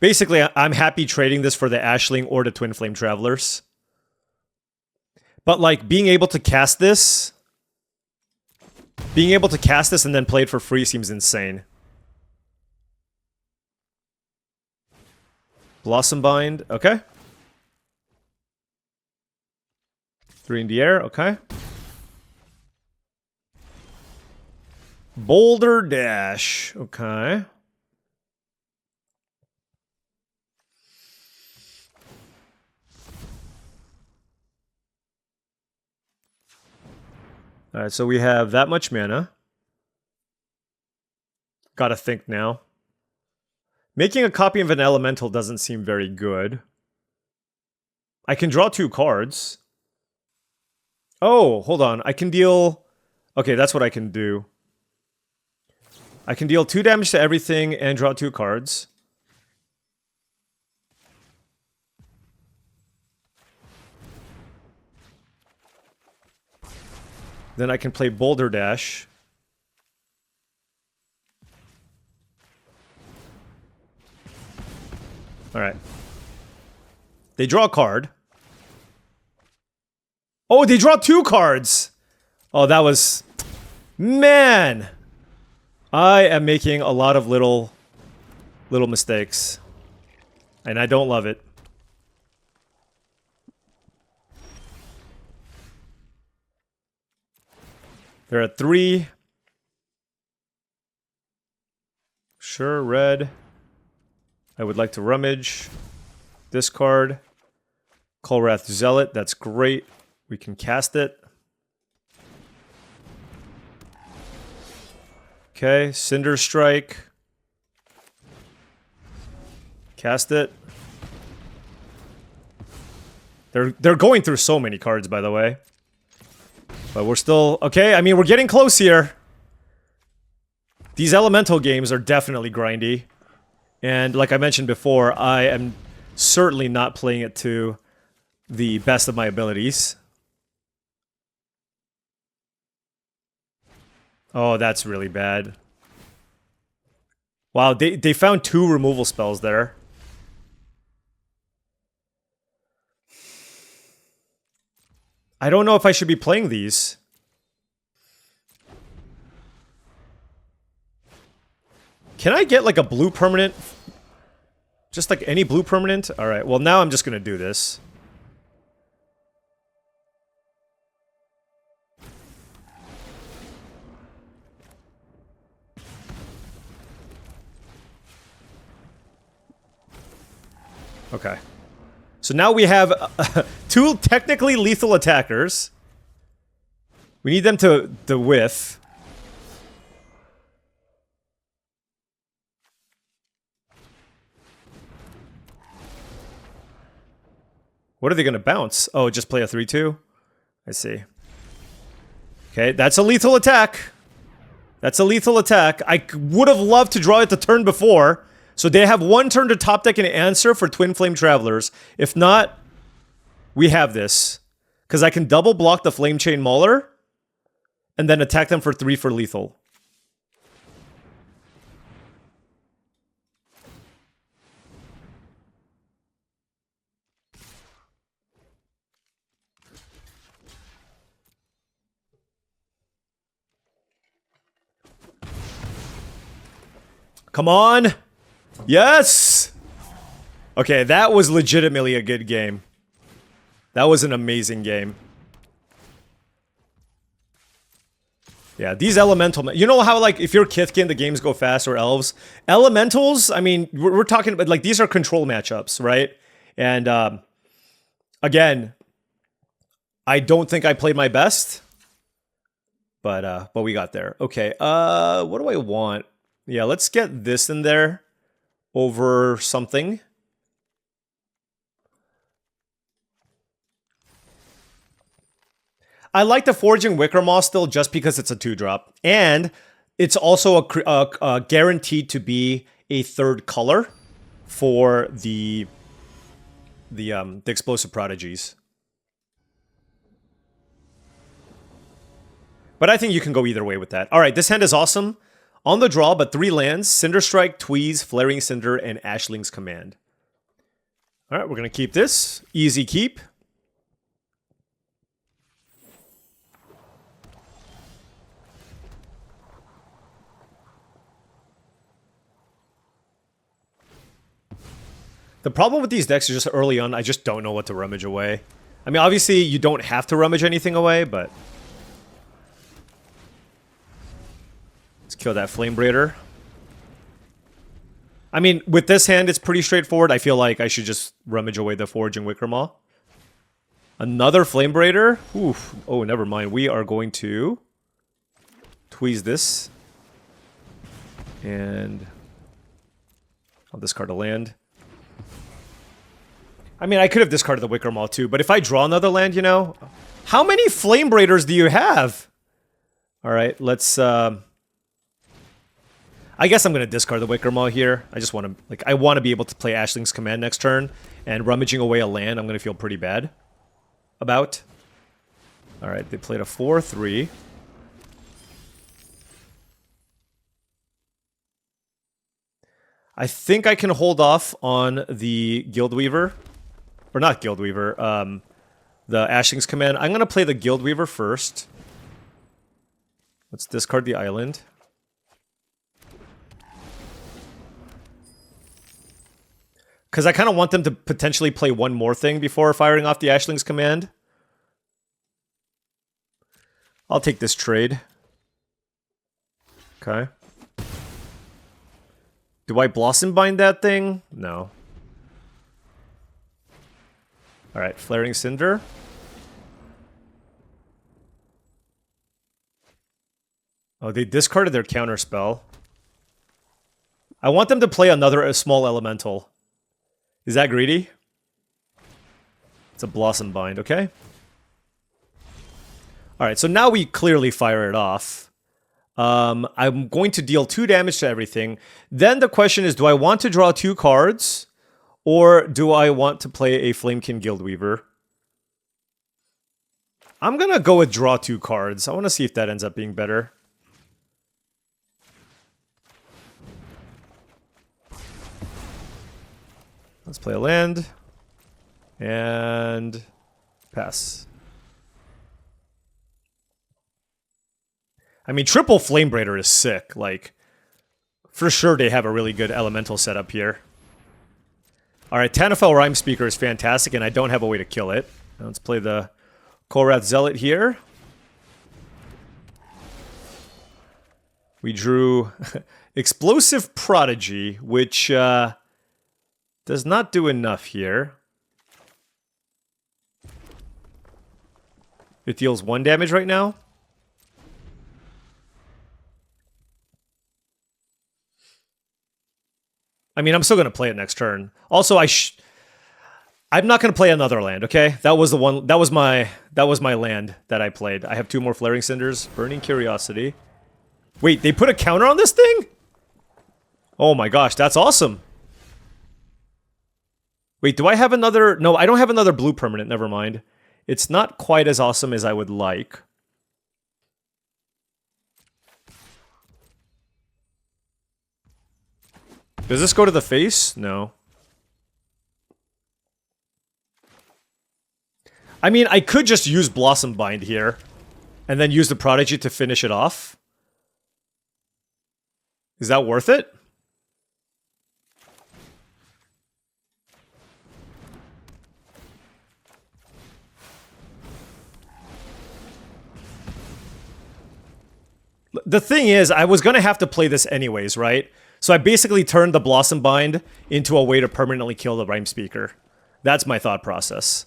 Basically, I'm happy trading this for the Ashling or the Twin Flame Travelers. But like, being able to cast this... Being able to cast this and then play it for free seems insane. Blossom Bind, okay. 3 in the air, okay. Boulder Dash, okay. Alright, so we have that much mana. Gotta think now. Making a copy of an elemental doesn't seem very good. I can draw 2 cards. Oh, hold on. I can deal... Okay, that's what I can do. I can deal 2 damage to everything and draw 2 cards. Then I can play Boulder Dash. Alright. They draw a card. Oh, they draw 2 cards! Oh, that was... Man! I am making a lot of little mistakes. And I don't love it. They're at 3. Sure, red. I would like to rummage. Discard. Kolrath Zealot, that's great. We can cast it. Okay, Cinder Strike. Cast it. They're going through so many cards, by the way. But we're still... Okay, I mean, we're getting close here. These elemental games are definitely grindy. And like I mentioned before, I am certainly not playing it to the best of my abilities. Oh, that's really bad. Wow, they found 2 removal spells there. I don't know if I should be playing these. Can I get like a blue permanent? Just like any blue permanent? Alright, well now I'm just gonna do this. Okay. So now we have two technically lethal attackers. We need them to whiff. What are they going to bounce? Oh, just play a 3-2? I see. Okay, that's a lethal attack. That's a lethal attack. I would have loved to draw it the turn before. So they have one turn to top deck and answer for Twin Flame Travelers. If not, we have this. Because I can double block the Flame Chain Mauler and then attack them for 3 for lethal. Come on! Yes! Okay, that was legitimately a good game. That was an amazing game. Yeah, these elemental... You know how, like, if you're Kithkin, the games go fast, or elves? Elementals, I mean, we're talking about, like, these are control matchups, right? And, again, I don't think I played my best. But we got there. Okay, what do I want? Yeah, let's get this in there over something. I like the Forging Wickermaw still just because it's a 2-drop. And it's also guaranteed to be a 3rd color for the Explosive Prodigies. But I think you can go either way with that. Alright, this hand is awesome. On the draw, but 3 lands, Cinder Strike, Tweeze, Flaring Cinder, and Ashling's Command. Alright, we're going to keep this. Easy keep. The problem with these decks is just early on, I just don't know what to rummage away. I mean, obviously, you don't have to rummage anything away, but... Let's kill that Flame Braider. I mean, with this hand, it's pretty straightforward. I feel like I should just rummage away the Forging Wickermaw. Another Flame Braider? Oof. Oh, never mind. We are going to tweeze this. And I'll discard a land. I mean, I could have discarded the Wickermaw too, but if I draw another land, you know... How many Flame Braiders do you have? Alright, let's... I guess I'm going to discard the Wickermaw here. I just want to, like, I want to be able to play Ashling's Command next turn, and rummaging away a land I'm going to feel pretty bad about. Alright, they played a 4-3. I think I can hold off on the Guildweaver. Or not Guildweaver, the Ashling's Command. I'm going to play the Guildweaver first. Let's discard the island. Because I kind of want them to potentially play one more thing before firing off the Ashling's Command. I'll take this trade. Okay. Do I Blossom Bind that thing? No. Alright, Flaring Cinder. Oh, they discarded their counter spell. I want them to play another small elemental. Is that greedy? It's a Blossom Bind, okay? Alright, so now we clearly fire it off. I'm going to deal 2 damage to everything. Then the question is, do I want to draw 2 cards? Or do I want to play a Flamekin Guildweaver? I'm gonna go with draw 2 cards. I want to see if that ends up being better. Let's play a land. And pass. I mean, triple Flame Braider is sick. Like, for sure they have a really good elemental setup here. Alright, Tanafel Rhyme Speaker is fantastic, and I don't have a way to kill it. Now let's play the Korath Zealot here. We drew Explosive Prodigy, which, Does not do enough here. It deals 1 damage right now. I mean, I'm still going to play it next turn. Also, I'm not going to play another land, okay? That was the one. That was my land that I played. I have 2 more Flaring Cinders. Burning Curiosity. Wait, they put a counter on this thing? Oh my gosh, that's awesome. Wait, do I have another? No, I don't have another blue permanent. Never mind. It's not quite as awesome as I would like. Does this go to the face? No. I mean, I could just use Blossom Bind here, and then use the Prodigy to finish it off. Is that worth it? The thing is, I was going to have to play this anyways, right? So I basically turned the Blossom Bind into a way to permanently kill the Rhyme Speaker. That's my thought process.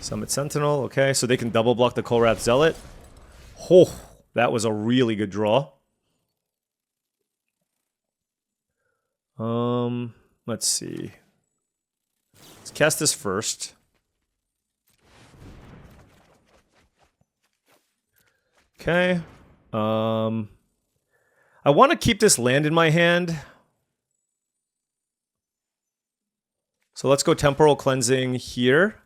Summit Sentinel, okay, so they can double block the Kolrath Zealot. Oh, that was a really good draw. Let's see. Let's cast this first. Okay. I want to keep this land in my hand. So let's go Temporal Cleansing here.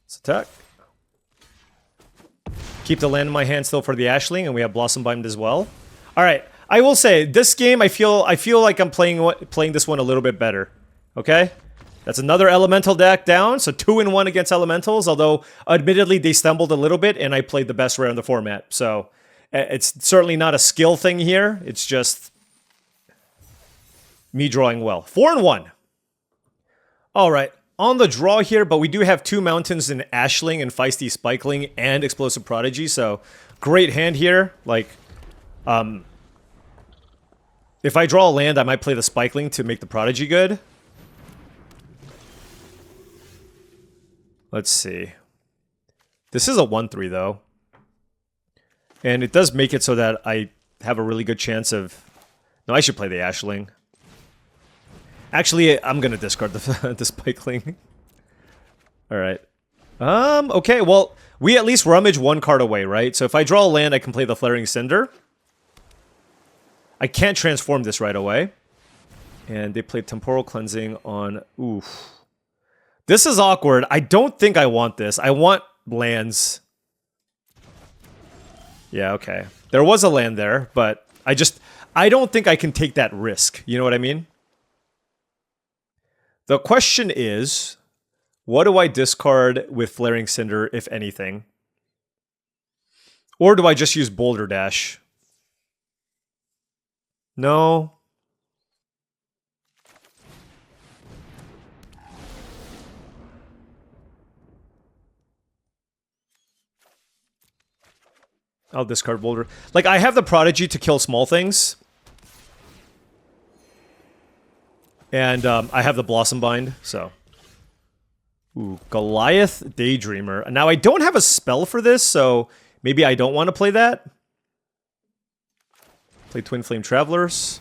Let's attack. Keep the land in my hand still for the Ashling, and we have Blossom Bind as well. All right. I will say, this game, I feel like I'm playing this one a little bit better. Okay? That's another Elemental deck down, so 2-1 against Elementals, although, admittedly, they stumbled a little bit, and I played the best rare in the format. So, it's certainly not a skill thing here. It's just me drawing well. 4-1. All right. On the draw here, but we do have 2 mountains in Ashling and Feisty Spikeling and Explosive Prodigy, so great hand here. Like, if I draw a land, I might play the Spikeling to make the Prodigy good. Let's see. This is a 1-3, though. And it does make it so that I have a really good chance of... No, I should play the Ashling. Actually, I'm going to discard the Spikeling. Alright. Okay, well, we at least rummage 1 card away, right? So if I draw a land, I can play the Flaring Cinder. I can't transform this right away. And they played Temporal Cleansing on... Oof. This is awkward. I don't think I want this. I want lands. Yeah, okay. There was a land there, but I don't think I can take that risk. You know what I mean? The question is, what do I discard with Flaring Cinder, if anything? Or do I just use Boulder Dash? No. I'll discard Boulder. Like, I have the Prodigy to kill small things. And I have the Blossom Bind, so... Ooh, Goliath Daydreamer. Now, I don't have a spell for this, so maybe I don't want to play that. Play Twin Flame Travelers.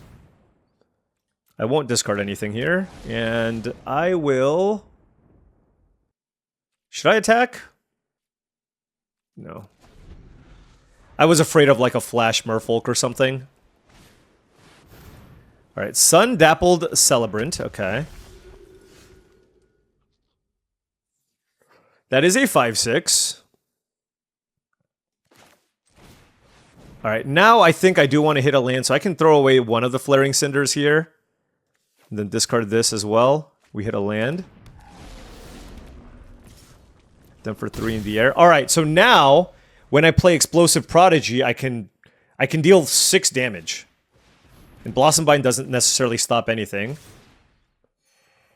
I won't discard anything here. And I will... Should I attack? No. I was afraid of like a Flash Merfolk or something. Alright, Sun Dappled Celebrant. Okay. That is a 5/6. Alright, now I think I do want to hit a land, so I can throw away one of the Flaring Cinders here. And then discard this as well. We hit a land. Then for 3 in the air. Alright, so now, when I play Explosive Prodigy, I can deal 6 damage. And Blossom Bind doesn't necessarily stop anything.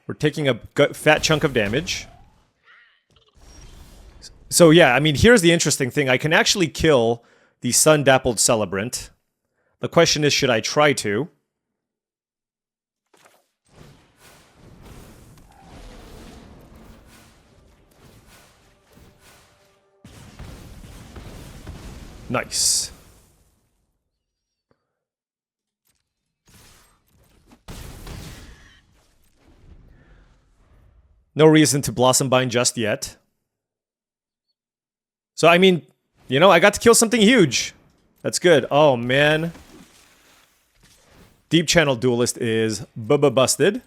We're taking a fat chunk of damage. So yeah, I mean, here's the interesting thing. I can actually kill the Sun-Dappled Celebrant. The question is, should I try to? Nice. No reason to Blossom Bind just yet. So, I mean, you know, I got to kill something huge. That's good. Oh, man. Deep Channel Duelist is busted.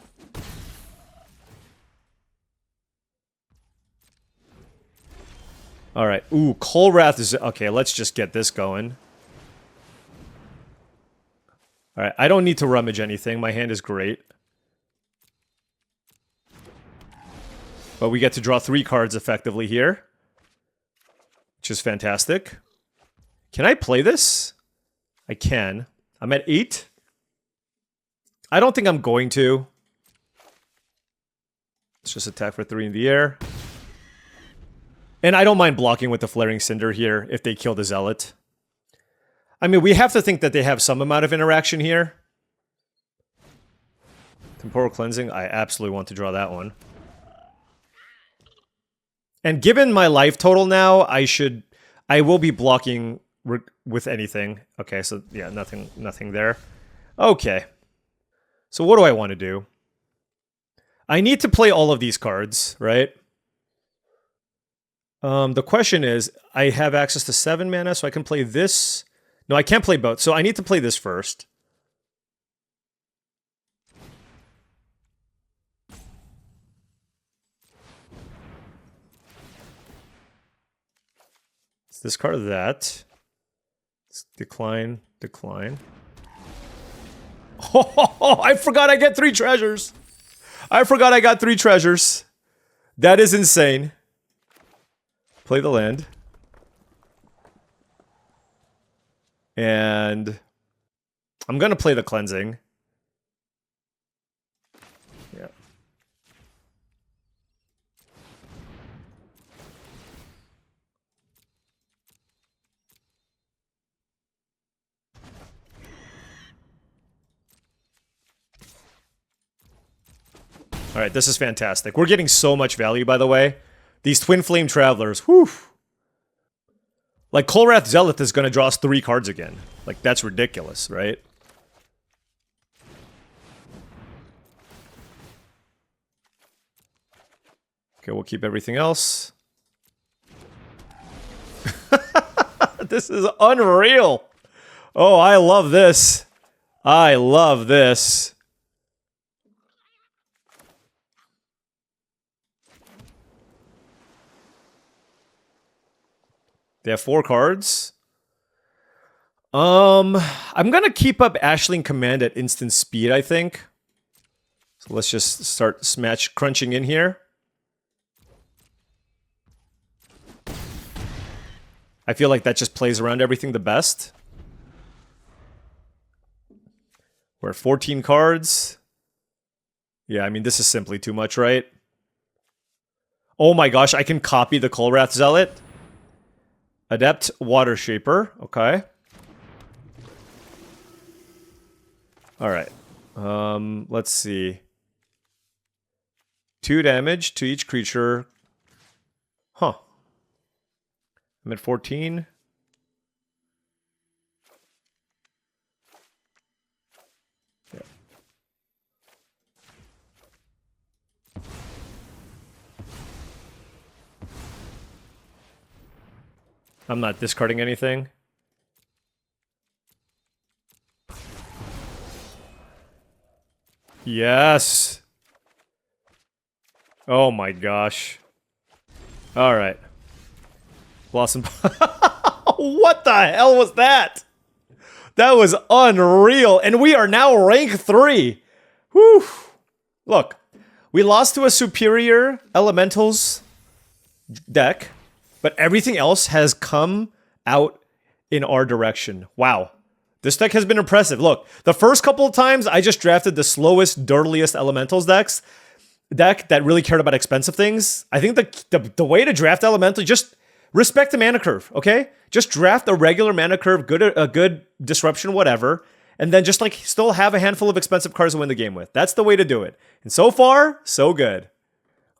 Alright. Ooh, Kolrath is... Okay, let's just get this going. Alright, I don't need to rummage anything. My hand is great. But we get to draw 3 cards effectively here. Which is fantastic. Can I play this? I can. I'm at 8. I don't think I'm going to. Let's just attack for 3 in the air. And I don't mind blocking with the Flaring Cinder here if they kill the Zealot. I mean, we have to think that they have some amount of interaction here. Temporal Cleansing, I absolutely want to draw that one. And given my life total now, I will be blocking with anything. Okay, so yeah, nothing there. Okay. So what do I want to do? I need to play all of these cards, right? The question is, I have access to 7 mana, so I can play this. No, I can't play both, so I need to play this first. Let's discard that. Let's decline. Oh, I forgot I get 3 treasures. I forgot I got 3 treasures. That is insane. Play the land. And I'm going to play the cleansing. Yeah. All right, this is fantastic. We're getting so much value, by the way. These Twin Flame Travelers, whew. Like, Kolrath Zealot is going to draw us 3 cards again. Like, that's ridiculous, right? Okay, we'll keep everything else. This is unreal. Oh, I love this. I love this. They have 4 cards. I'm gonna keep up Ashling Command at instant speed, I think. So let's just start crunching in here. I feel like that just plays around everything the best. We're at 14 cards. Yeah, I mean, this is simply too much, right? Oh my gosh, I can copy the Kolrath Zealot. Adept Water Shaper, okay. Alright. Let's see. 2 damage to each creature. Huh. I'm at 14. Yeah. I'm not discarding anything. Yes. Oh my gosh. All right. Blossom. What the hell was that? That was unreal. And we are now rank 3. Whew. Look, we lost to a superior Elementals deck, but everything else has come out in our direction. Wow. This deck has been impressive. Look, the first couple of times I just drafted the slowest, dirtiest Elementals decks. deck that really cared about expensive things, I think the way to draft Elemental, just respect the mana curve, okay? Just draft a regular mana curve, a good disruption, whatever, and then just like still have a handful of expensive cards to win the game with. That's the way to do it. And so far, so good.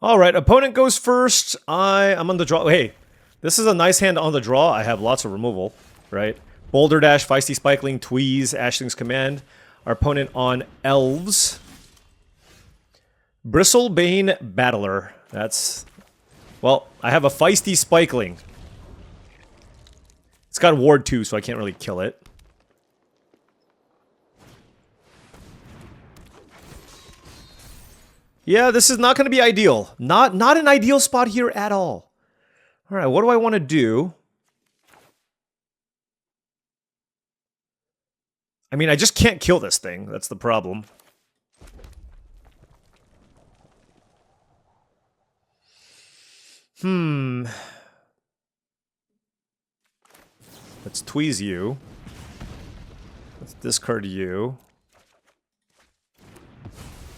All right, opponent goes first. I'm on the draw. Hey, this is a nice hand on the draw. I have lots of removal, right? Boulder Dash, Feisty Spikeling, Tweeze, Ashling's Command. Our opponent on Elves. Bristlebane Battler. That's... Well, I have a Feisty Spikeling. It's got Ward 2, so I can't really kill it. Yeah, this is not going to be ideal. Not an ideal spot here at all. All right, what do I want to do? I mean, I just can't kill this thing. That's the problem. Let's Tweeze you. Let's discard you.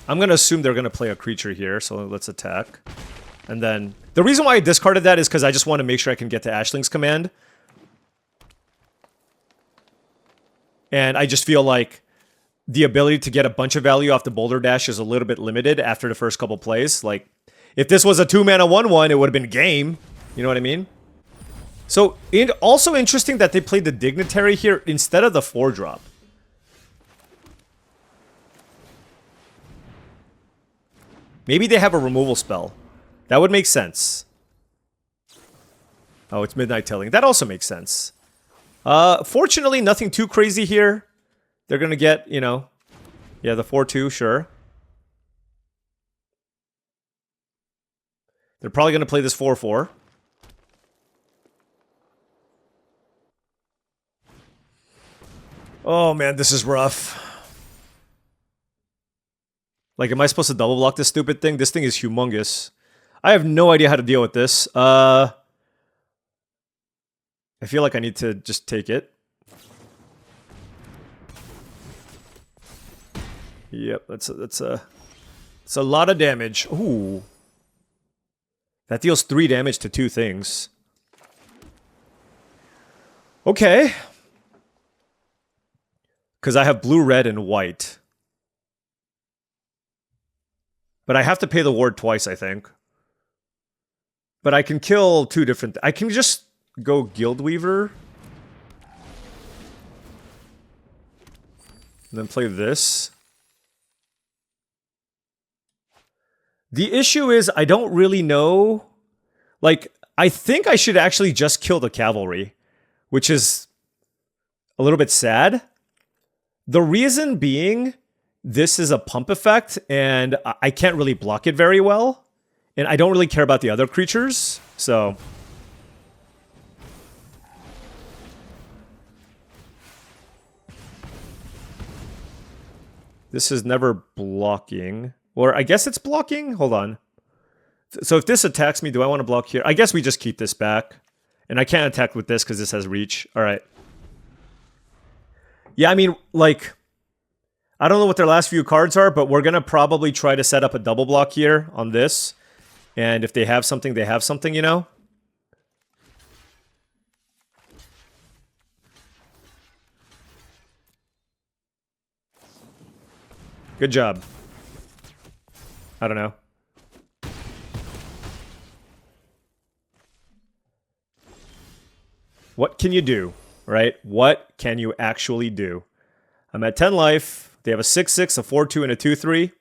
I'm going to assume they're going to play a creature here, so let's attack. And then... The reason why I discarded that is because I just want to make sure I can get to Ashling's Command. And I just feel like the ability to get a bunch of value off the Boulder Dash is a little bit limited after the first couple plays. Like, if this was a 2-mana 1-1, it would have been game. You know what I mean? So, also interesting that they played the Dignitary here instead of the 4-drop. Maybe they have a removal spell. That would make sense. Oh, it's Midnight Telling. That also makes sense. Fortunately, nothing too crazy here. They're gonna get, you know... Yeah, the 4-2, sure. They're probably gonna play this 4-4. Oh man, this is rough. Like, am I supposed to double block this stupid thing? This thing is humongous. I have no idea how to deal with this. I feel like I need to just take it. Yep, that's a lot of damage. Ooh. That deals 3 damage to 2 things. Okay. Because I have blue, red, and white. But I have to pay the ward twice, I think. But I can kill 2 different... I can just go Guildweaver. And then play this. The issue is I don't really know... Like, I think I should actually just kill the Cavalry. Which is a little bit sad. The reason being... This is a pump effect, and I can't really block it very well. And I don't really care about the other creatures, so... This is never blocking. Or I guess it's blocking? Hold on. So if this attacks me, do I want to block here? I guess we just keep this back. And I can't attack with this because this has reach. Alright. Yeah, I mean, like... I don't know what their last few cards are, but we're going to probably try to set up a double block here on this. And if they have something, they have something, you know? Good job. I don't know. What can you do, right? What can you actually do? I'm at 10 life. They have a 6-6, a 4-2, and a 2-3.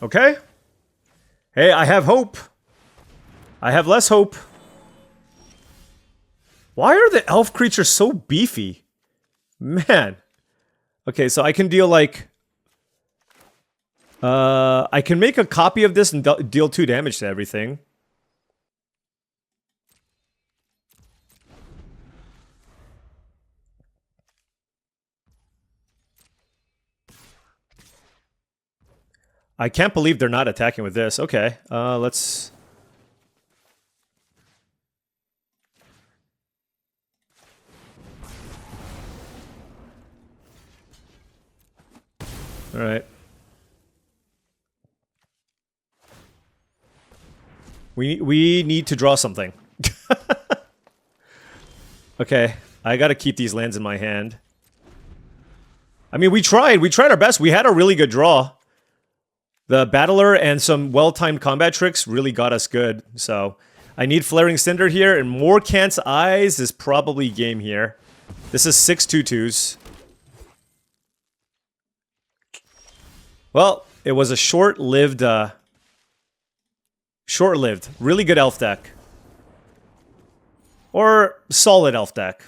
Okay. Hey, I have hope. I have less hope. Why are the elf creatures so beefy? Man. Okay, so I can deal like... I can make a copy of this and deal 2 damage to everything. I can't believe they're not attacking with this. Okay, let's... All right. We need to draw something. Okay, I gotta keep these lands in my hand. I mean, we tried our best. We had a really good draw. The Battler and some well-timed combat tricks really got us good. So, I need Flaring Cinder here, and Morkant's Eyes is probably game here. This is 6 2/2s. Well, it was a short-lived, really good elf deck. Or solid elf deck.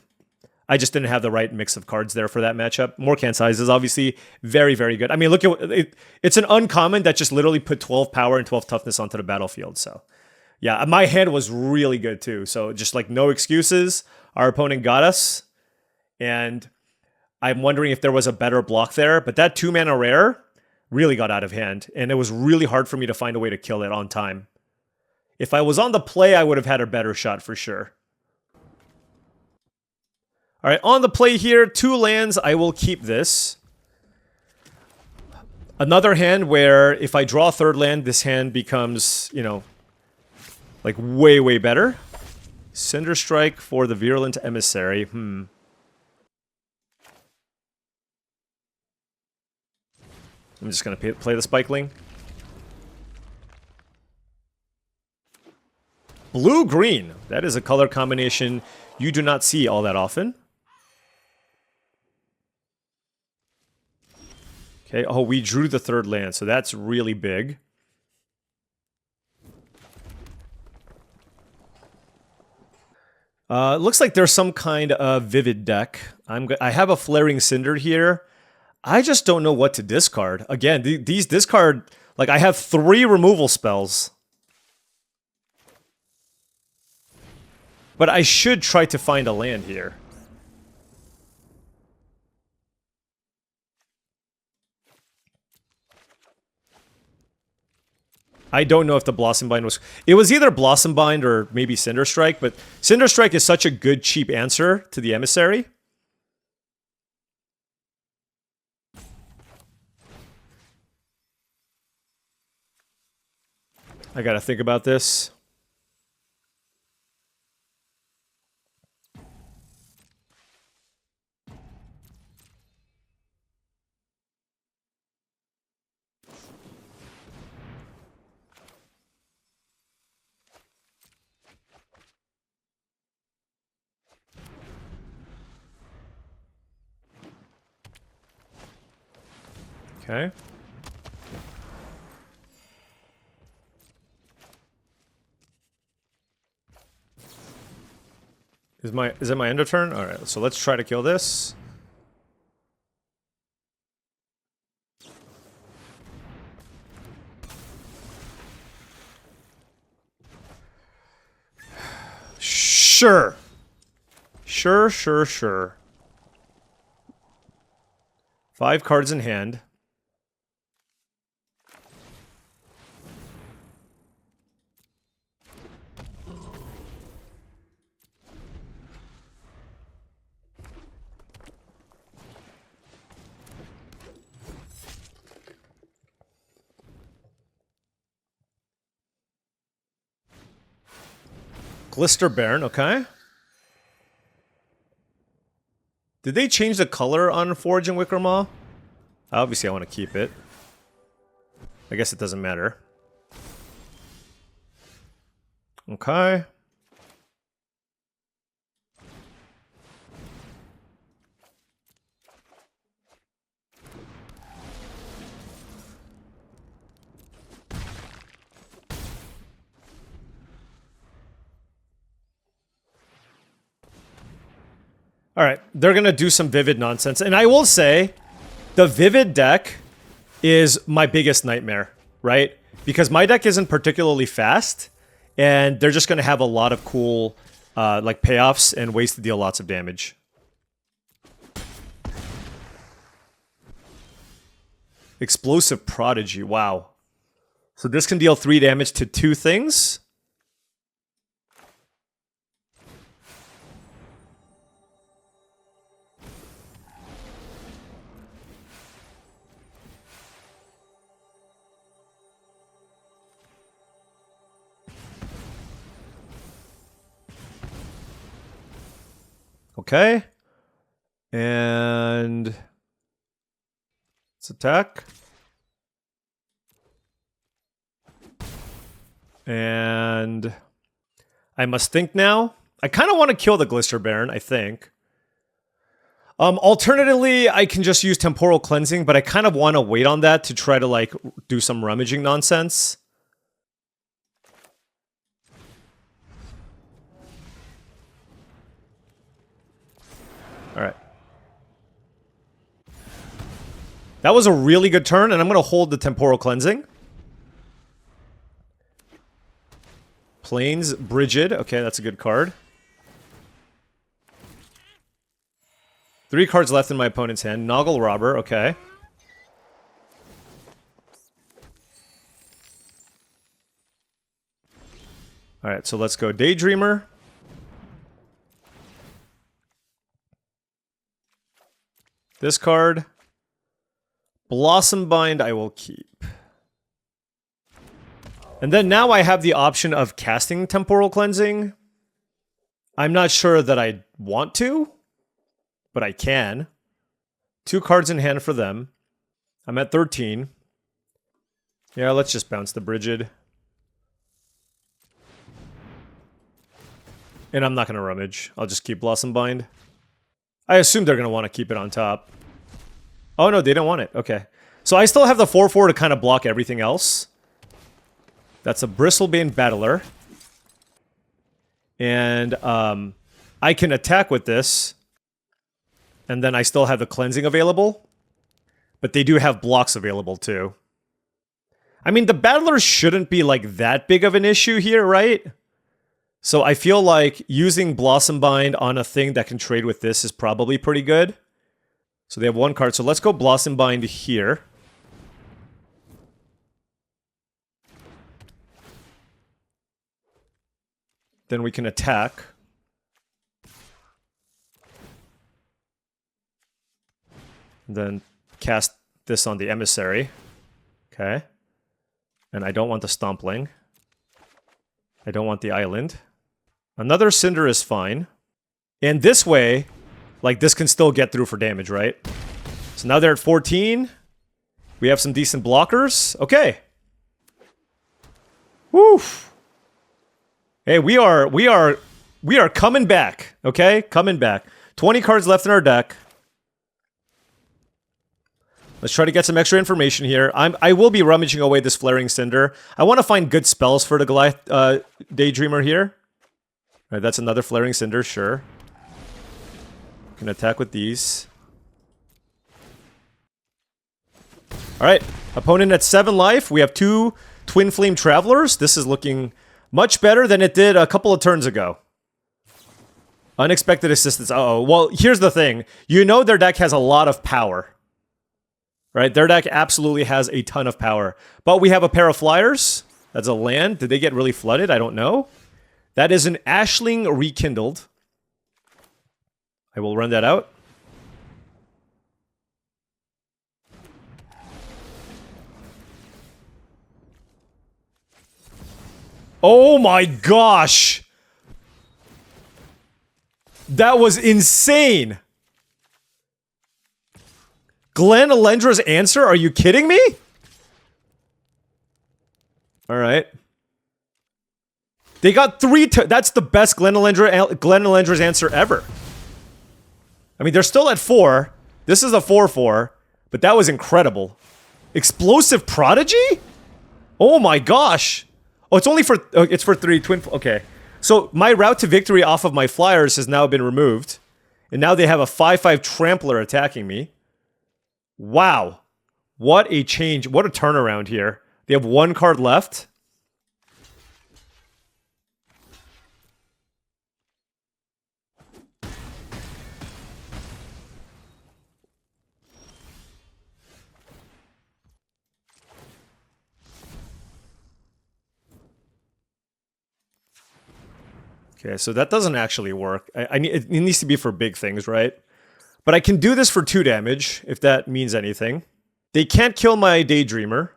I just didn't have the right mix of cards there for that matchup. Morkant's Eyes is obviously very, very good. I mean, look at it. It's an uncommon that just literally put 12 power and 12 toughness onto the battlefield. So, yeah, my hand was really good too. So, just like no excuses. Our opponent got us. And I'm wondering if there was a better block there. But that 2-mana rare really got out of hand. And it was really hard for me to find a way to kill it on time. If I was on the play, I would have had a better shot for sure. All right, on the play here, 2 lands. I will keep this. Another hand where if I draw a 3rd land, this hand becomes, you know, like way, way better. Cinder Strike for the Virulent Emissary. I'm just going to play the Spikeling. Blue-green. That is a color combination you do not see all that often. Okay, oh, we drew the 3rd land, so that's really big. Looks like there's some kind of Vivid deck. I have a Flaring Cinder here. I just don't know what to discard. Again, these discard... Like, I have 3 removal spells. But I should try to find a land here. I don't know if the Blossom Bind was... It was either Blossom Bind or maybe Cinder Strike, but Cinder Strike is such a good, cheap answer to the Emissary. I gotta think about this. Okay. Is it my end of turn? All right, so let's try to kill this. Sure. Sure. 5 cards in hand. Glister Baron, okay. Did they change the color on Forge and Wickermaw? Obviously, I want to keep it. I guess it doesn't matter. Okay. All right, they're going to do some Vivid nonsense. And I will say, the Vivid deck is my biggest nightmare, right? Because my deck isn't particularly fast, and they're just going to have a lot of cool like payoffs and ways to deal lots of damage. Explosive Prodigy, wow. So this can deal 3 damage to 2 things. Okay. And let's attack. And I must think now. I kind of want to kill the Glister Baron, I think. Alternatively, I can just use Temporal Cleansing, but I kind of want to wait on that to try to, like, do some rummaging nonsense. Alright. That was a really good turn, and I'm going to hold the Temporal Cleansing. Plains Brigid. Okay, that's a good card. 3 cards left in my opponent's hand. Noggle Robber. Okay. Alright, so let's go Daydreamer. This card. Blossom Bind I will keep. And then now I have the option of casting Temporal Cleansing. I'm not sure that I want to, but I can. 2 cards in hand for them. I'm at 13. Yeah, let's just bounce the Brigid. And I'm not going to rummage. I'll just keep Blossom Bind. I assume they're going to want to keep it on top. Oh no, they don't want it. Okay. So I still have the 4/4 to kind of block everything else. That's a Bristlebane Battler. And I can attack with this. And then I still have the Cleansing available. But they do have blocks available too. I mean, the Battler shouldn't be like that big of an issue here, right? So I feel like using Blossom Bind on a thing that can trade with this is probably pretty good. So they have 1 card. So let's go Blossom Bind here. Then we can attack. Then cast this on the Emissary. Okay. And I don't want the Stompling. I don't want the Island. Another Cinder is fine. And this way, like, this can still get through for damage, right? So now they're at 14. We have some decent blockers. Okay. Woof. Hey, we are coming back, okay? Coming back. 20 cards left in our deck. Let's try to get some extra information here. I will be rummaging away this Flaring Cinder. I want to find good spells for the Goliath Daydreamer here. All right, that's another Flaring Cinder, sure. Can attack with these. All right, opponent at 7 life. We have 2 Twin Flame Travelers. This is looking much better than it did a couple of turns ago. Unexpected assistance. Uh-oh. Well, here's the thing. You know their deck has a lot of power. Right? Their deck absolutely has a ton of power. But we have a pair of flyers. That's a land. Did they get really flooded? I don't know. That is an Ashling Rekindled. I will run that out. Oh my gosh! That was insane! Glenn Alendra's answer? Are you kidding me? Alright. They got 3 that's the best Glenn Alendra's answer ever. I mean, they're still at 4. This is a 4/4, but that was incredible. Explosive Prodigy? Oh my gosh! Oh, it's only for... Oh, it's for 3 twin... Okay. So, my route to victory off of my flyers has now been removed. And now they have a 5/5 Trampler attacking me. Wow. What a change. What a turnaround here. They have 1 card left. Okay, so that doesn't actually work. It needs to be for big things, right? But I can do this for 2 damage, if that means anything. They can't kill my Daydreamer.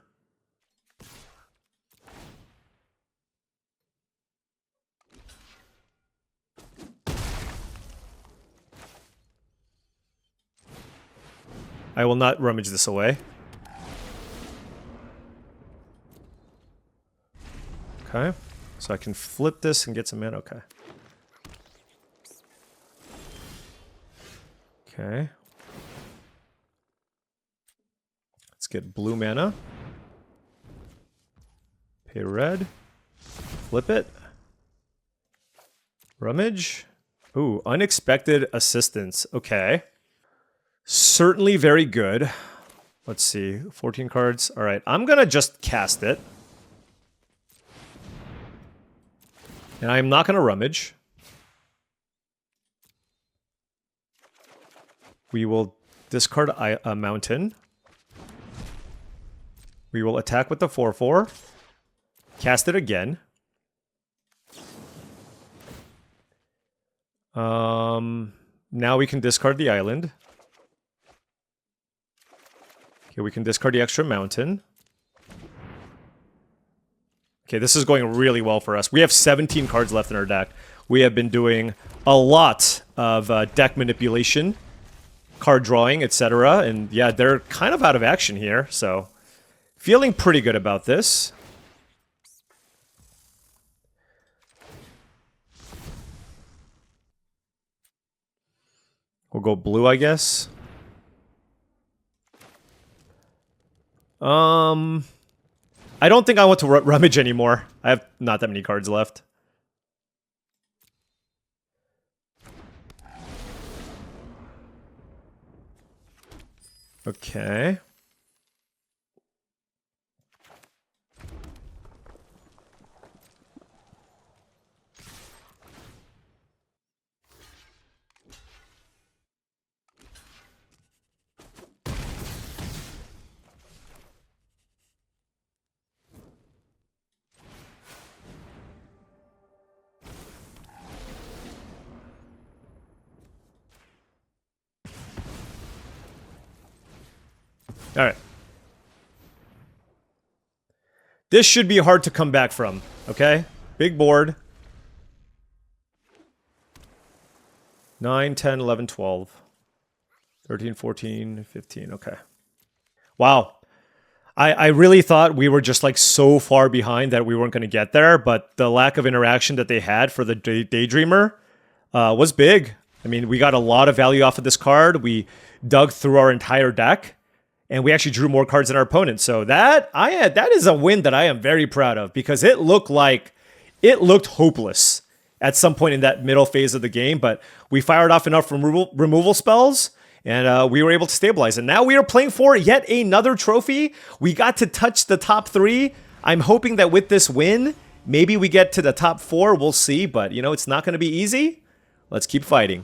I will not rummage this away. Okay, so I can flip this and get some mana. Okay. Okay. Let's get blue mana. Pay red. Flip it. Rummage. Ooh, unexpected assistance. Okay. Certainly very good. Let's see. 14 cards. All right. I'm going to just cast it. And I'm not going to rummage. We will discard a mountain. We will attack with the 4/4. Cast it again. Now we can discard the island. Okay, we can discard the extra mountain. Okay, this is going really well for us. We have 17 cards left in our deck. We have been doing a lot of deck manipulation, card drawing, etc. And yeah, they're kind of out of action here, so feeling pretty good about this. We'll go blue, I guess. I don't think I want to rummage anymore. I have not that many cards left. Okay. All right. This should be hard to come back from, okay? Big board. 9, 10, 11, 12. 13, 14, 15, okay. Wow. I really thought we were just like so far behind that we weren't going to get there, but the lack of interaction that they had for the Daydreamer was big. I mean, we got a lot of value off of this card. We dug through our entire deck, and we actually drew more cards than our opponent. So that is a win that I am very proud of, because it looked hopeless at some point in that middle phase of the game, but we fired off enough removal spells, and we were able to stabilize it. Now we are playing for yet another trophy. We got to touch the top 3. I'm hoping that with this win, maybe we get to the top 4. We'll see, but you know, it's not going to be easy. Let's keep fighting.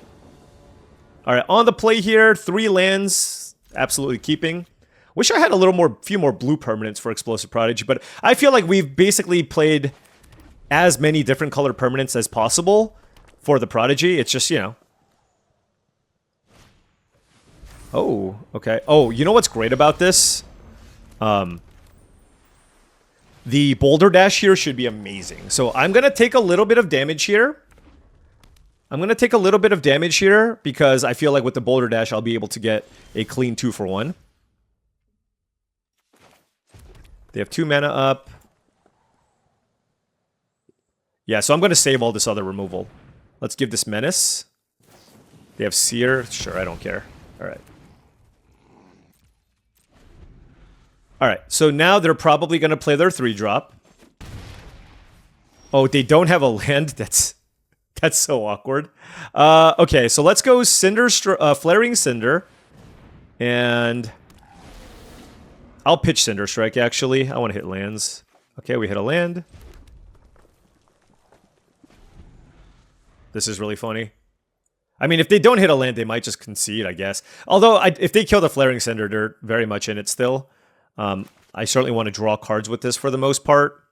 All right, on the play here, 3 lands, absolutely keeping. Wish I had few more blue permanents for Explosive Prodigy, but I feel like we've basically played as many different colored permanents as possible for the Prodigy. It's just, you know. Oh, okay. Oh, you know what's great about this? The Boulder Dash here should be amazing. So I'm going to take a little bit of damage here. Because I feel like with the Boulder Dash, I'll be able to get a clean 2-for-1. They have 2 mana up. Yeah, so I'm going to save all this other removal. Let's give this Menace. They have Seer. Sure, I don't care. All right. All right, so now they're probably going to play their 3-drop. Oh, they don't have a land? That's so awkward. Okay, so let's go Flaring Cinder. And I'll pitch Cinder Strike, actually. I want to hit lands. Okay, we hit a land. This is really funny. I mean, if they don't hit a land, they might just concede, I guess. Although, if they kill the Flaring Cinder, they're very much in it still. I certainly want to draw cards with this for the most part.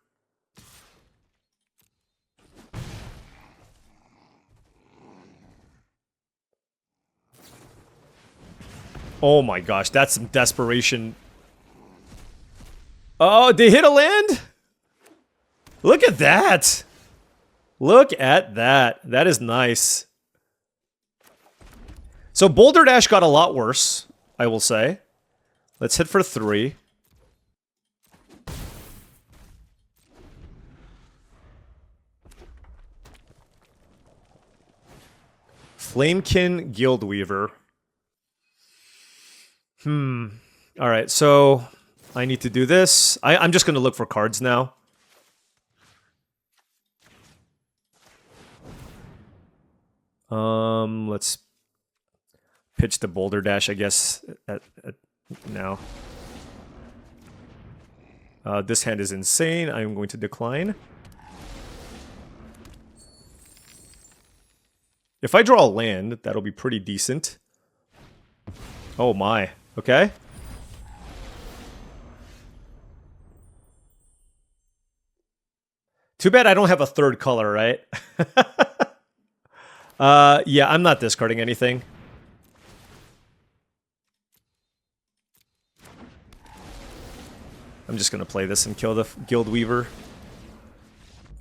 Oh my gosh, that's some desperation. Oh, they hit a land? Look at that. Look at that. That is nice. So Boulder Dash got a lot worse, I will say. Let's hit for 3. Flamekin Guildweaver. Alright, so I need to do this. I'm just going to look for cards now. Let's pitch the Boulder Dash, I guess, at now. This hand is insane. I'm going to decline. If I draw a land, that'll be pretty decent. Oh my. Okay. Too bad I don't have a third color, right? Yeah, I'm not discarding anything. I'm just gonna play this and kill the Guildweaver.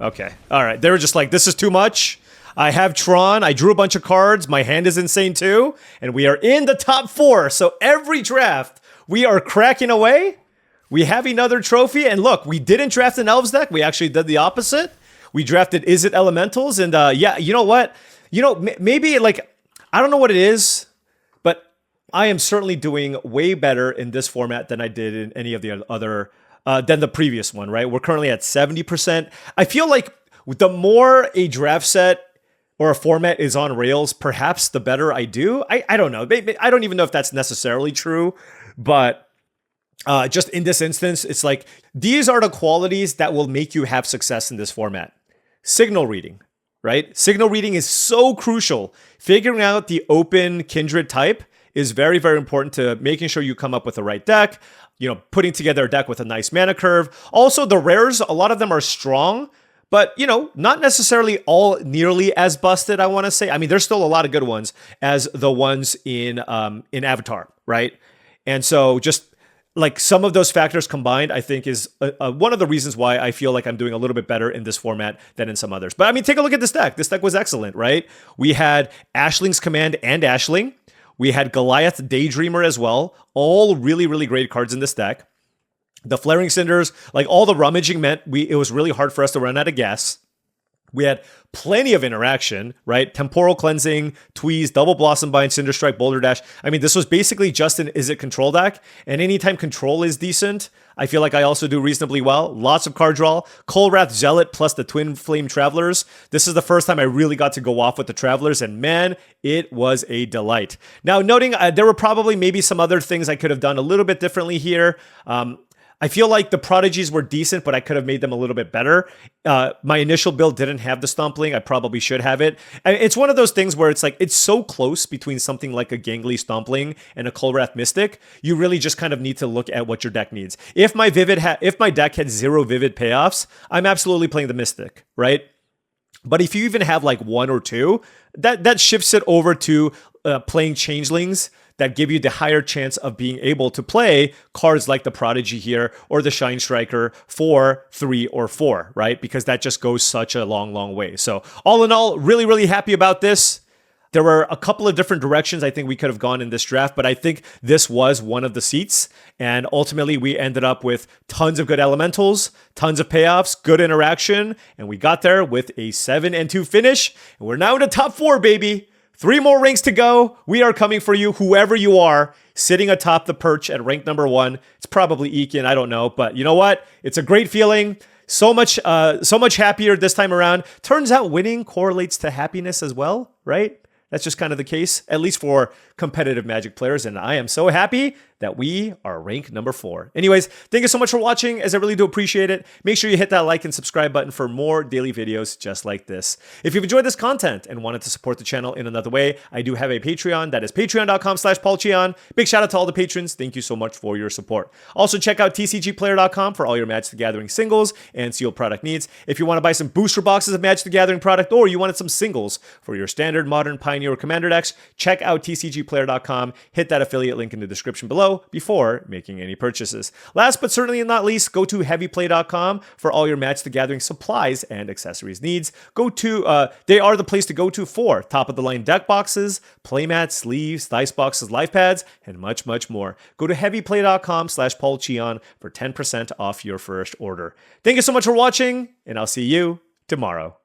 Okay, alright. They were just like, this is too much. I have Tron, I drew a bunch of cards, my hand is insane too, and we are in the top 4. So every draft, we are cracking away. We have another trophy, and look, we didn't draft an Elves deck, we actually did the opposite. We drafted Is It Elementals, and yeah, you know what? You know, maybe, like, I don't know what it is, but I am certainly doing way better in this format than I did in any of the other, than the previous one, right? We're currently at 70%. I feel like the more a draft set or a format is on rails, perhaps the better I do. I don't know. I don't even know if that's necessarily true, but just in this instance, it's like, these are the qualities that will make you have success in this format. Signal reading, right? Signal reading is so crucial. Figuring out the open kindred type is very, very important to making sure you come up with the right deck, you know, putting together a deck with a nice mana curve. Also, the rares, a lot of them are strong, but, you know, not necessarily all nearly as busted, I want to say. I mean, there's still a lot of good ones as the ones in Avatar, right? And so just like some of those factors combined, I think is one of the reasons why I feel like I'm doing a little bit better in this format than in some others. But I mean, take a look at this deck. This deck was excellent, right? We had Ashling's Command and Ashling. We had Goliath Daydreamer as well. All really, really great cards in this deck. The Flaring Cinders, like all the rummaging meant it was really hard for us to run out of gas. We had plenty of interaction, right? Temporal Cleansing, Tweeze, Double Blossom Bind, Cinder Strike, Boulder Dash. I mean, this was basically just an Is It Control deck. And anytime control is decent, I feel like I also do reasonably well. Lots of card draw. Kolrath Zealot plus the Twin Flame Travelers. This is the first time I really got to go off with the Travelers, and man, it was a delight. Now, noting there were probably maybe some other things I could have done a little bit differently here. I feel like the Prodigies were decent, but I could have made them a little bit better. My initial build didn't have the Stompling. I probably should have it. And it's one of those things where it's like, it's so close between something like a Gangly Stompling and a Kolrath Mystic. You really just kind of need to look at what your deck needs. If my deck had 0 Vivid payoffs, I'm absolutely playing the Mystic, right? But if you even have like 1 or 2, that shifts it over to playing Changelings that give you the higher chance of being able to play cards like the Prodigy here or the Shine Striker for 3 or 4, right? Because that just goes such a long, long way. So all in all, really, really happy about this. There were a couple of different directions I think we could have gone in this draft, but I think this was one of the seats. And ultimately, we ended up with tons of good elementals, tons of payoffs, good interaction, and we got there with a 7-2 finish. And we're now in the top 4, baby. 3 more ranks to go. We are coming for you, whoever you are, sitting atop the perch at rank number 1. It's probably Ekin, I don't know, but you know what? It's a great feeling. So much happier this time around. Turns out winning correlates to happiness as well, right? That's just kind of the case, at least for competitive Magic players, and I am so happy that we are rank number 4. Anyways, thank you so much for watching, as I really do appreciate it. Make sure you hit that like and subscribe button for more daily videos just like this. If you've enjoyed this content and wanted to support the channel in another way, I do have a Patreon. That is patreon.com/paulcheon. Big shout out to all the patrons. Thank you so much for your support. Also, check out TCGplayer.com for all your Magic the Gathering singles and sealed product needs. If you want to buy some booster boxes of Magic the Gathering product, or you wanted some singles for your standard, modern, Pioneer, or Commander decks, check out TCGplayer.com. Hit that affiliate link in the description below before making any purchases. Last but certainly not least, go to heavyplay.com for all your Magic the Gathering supplies and accessories needs. They are the place to go to for top of the line deck boxes, playmats, sleeves, dice boxes, life pads, and much, much more. Go to heavyplay.com/paulcheon for 10% off your first order. Thank you so much for watching, and I'll see you tomorrow.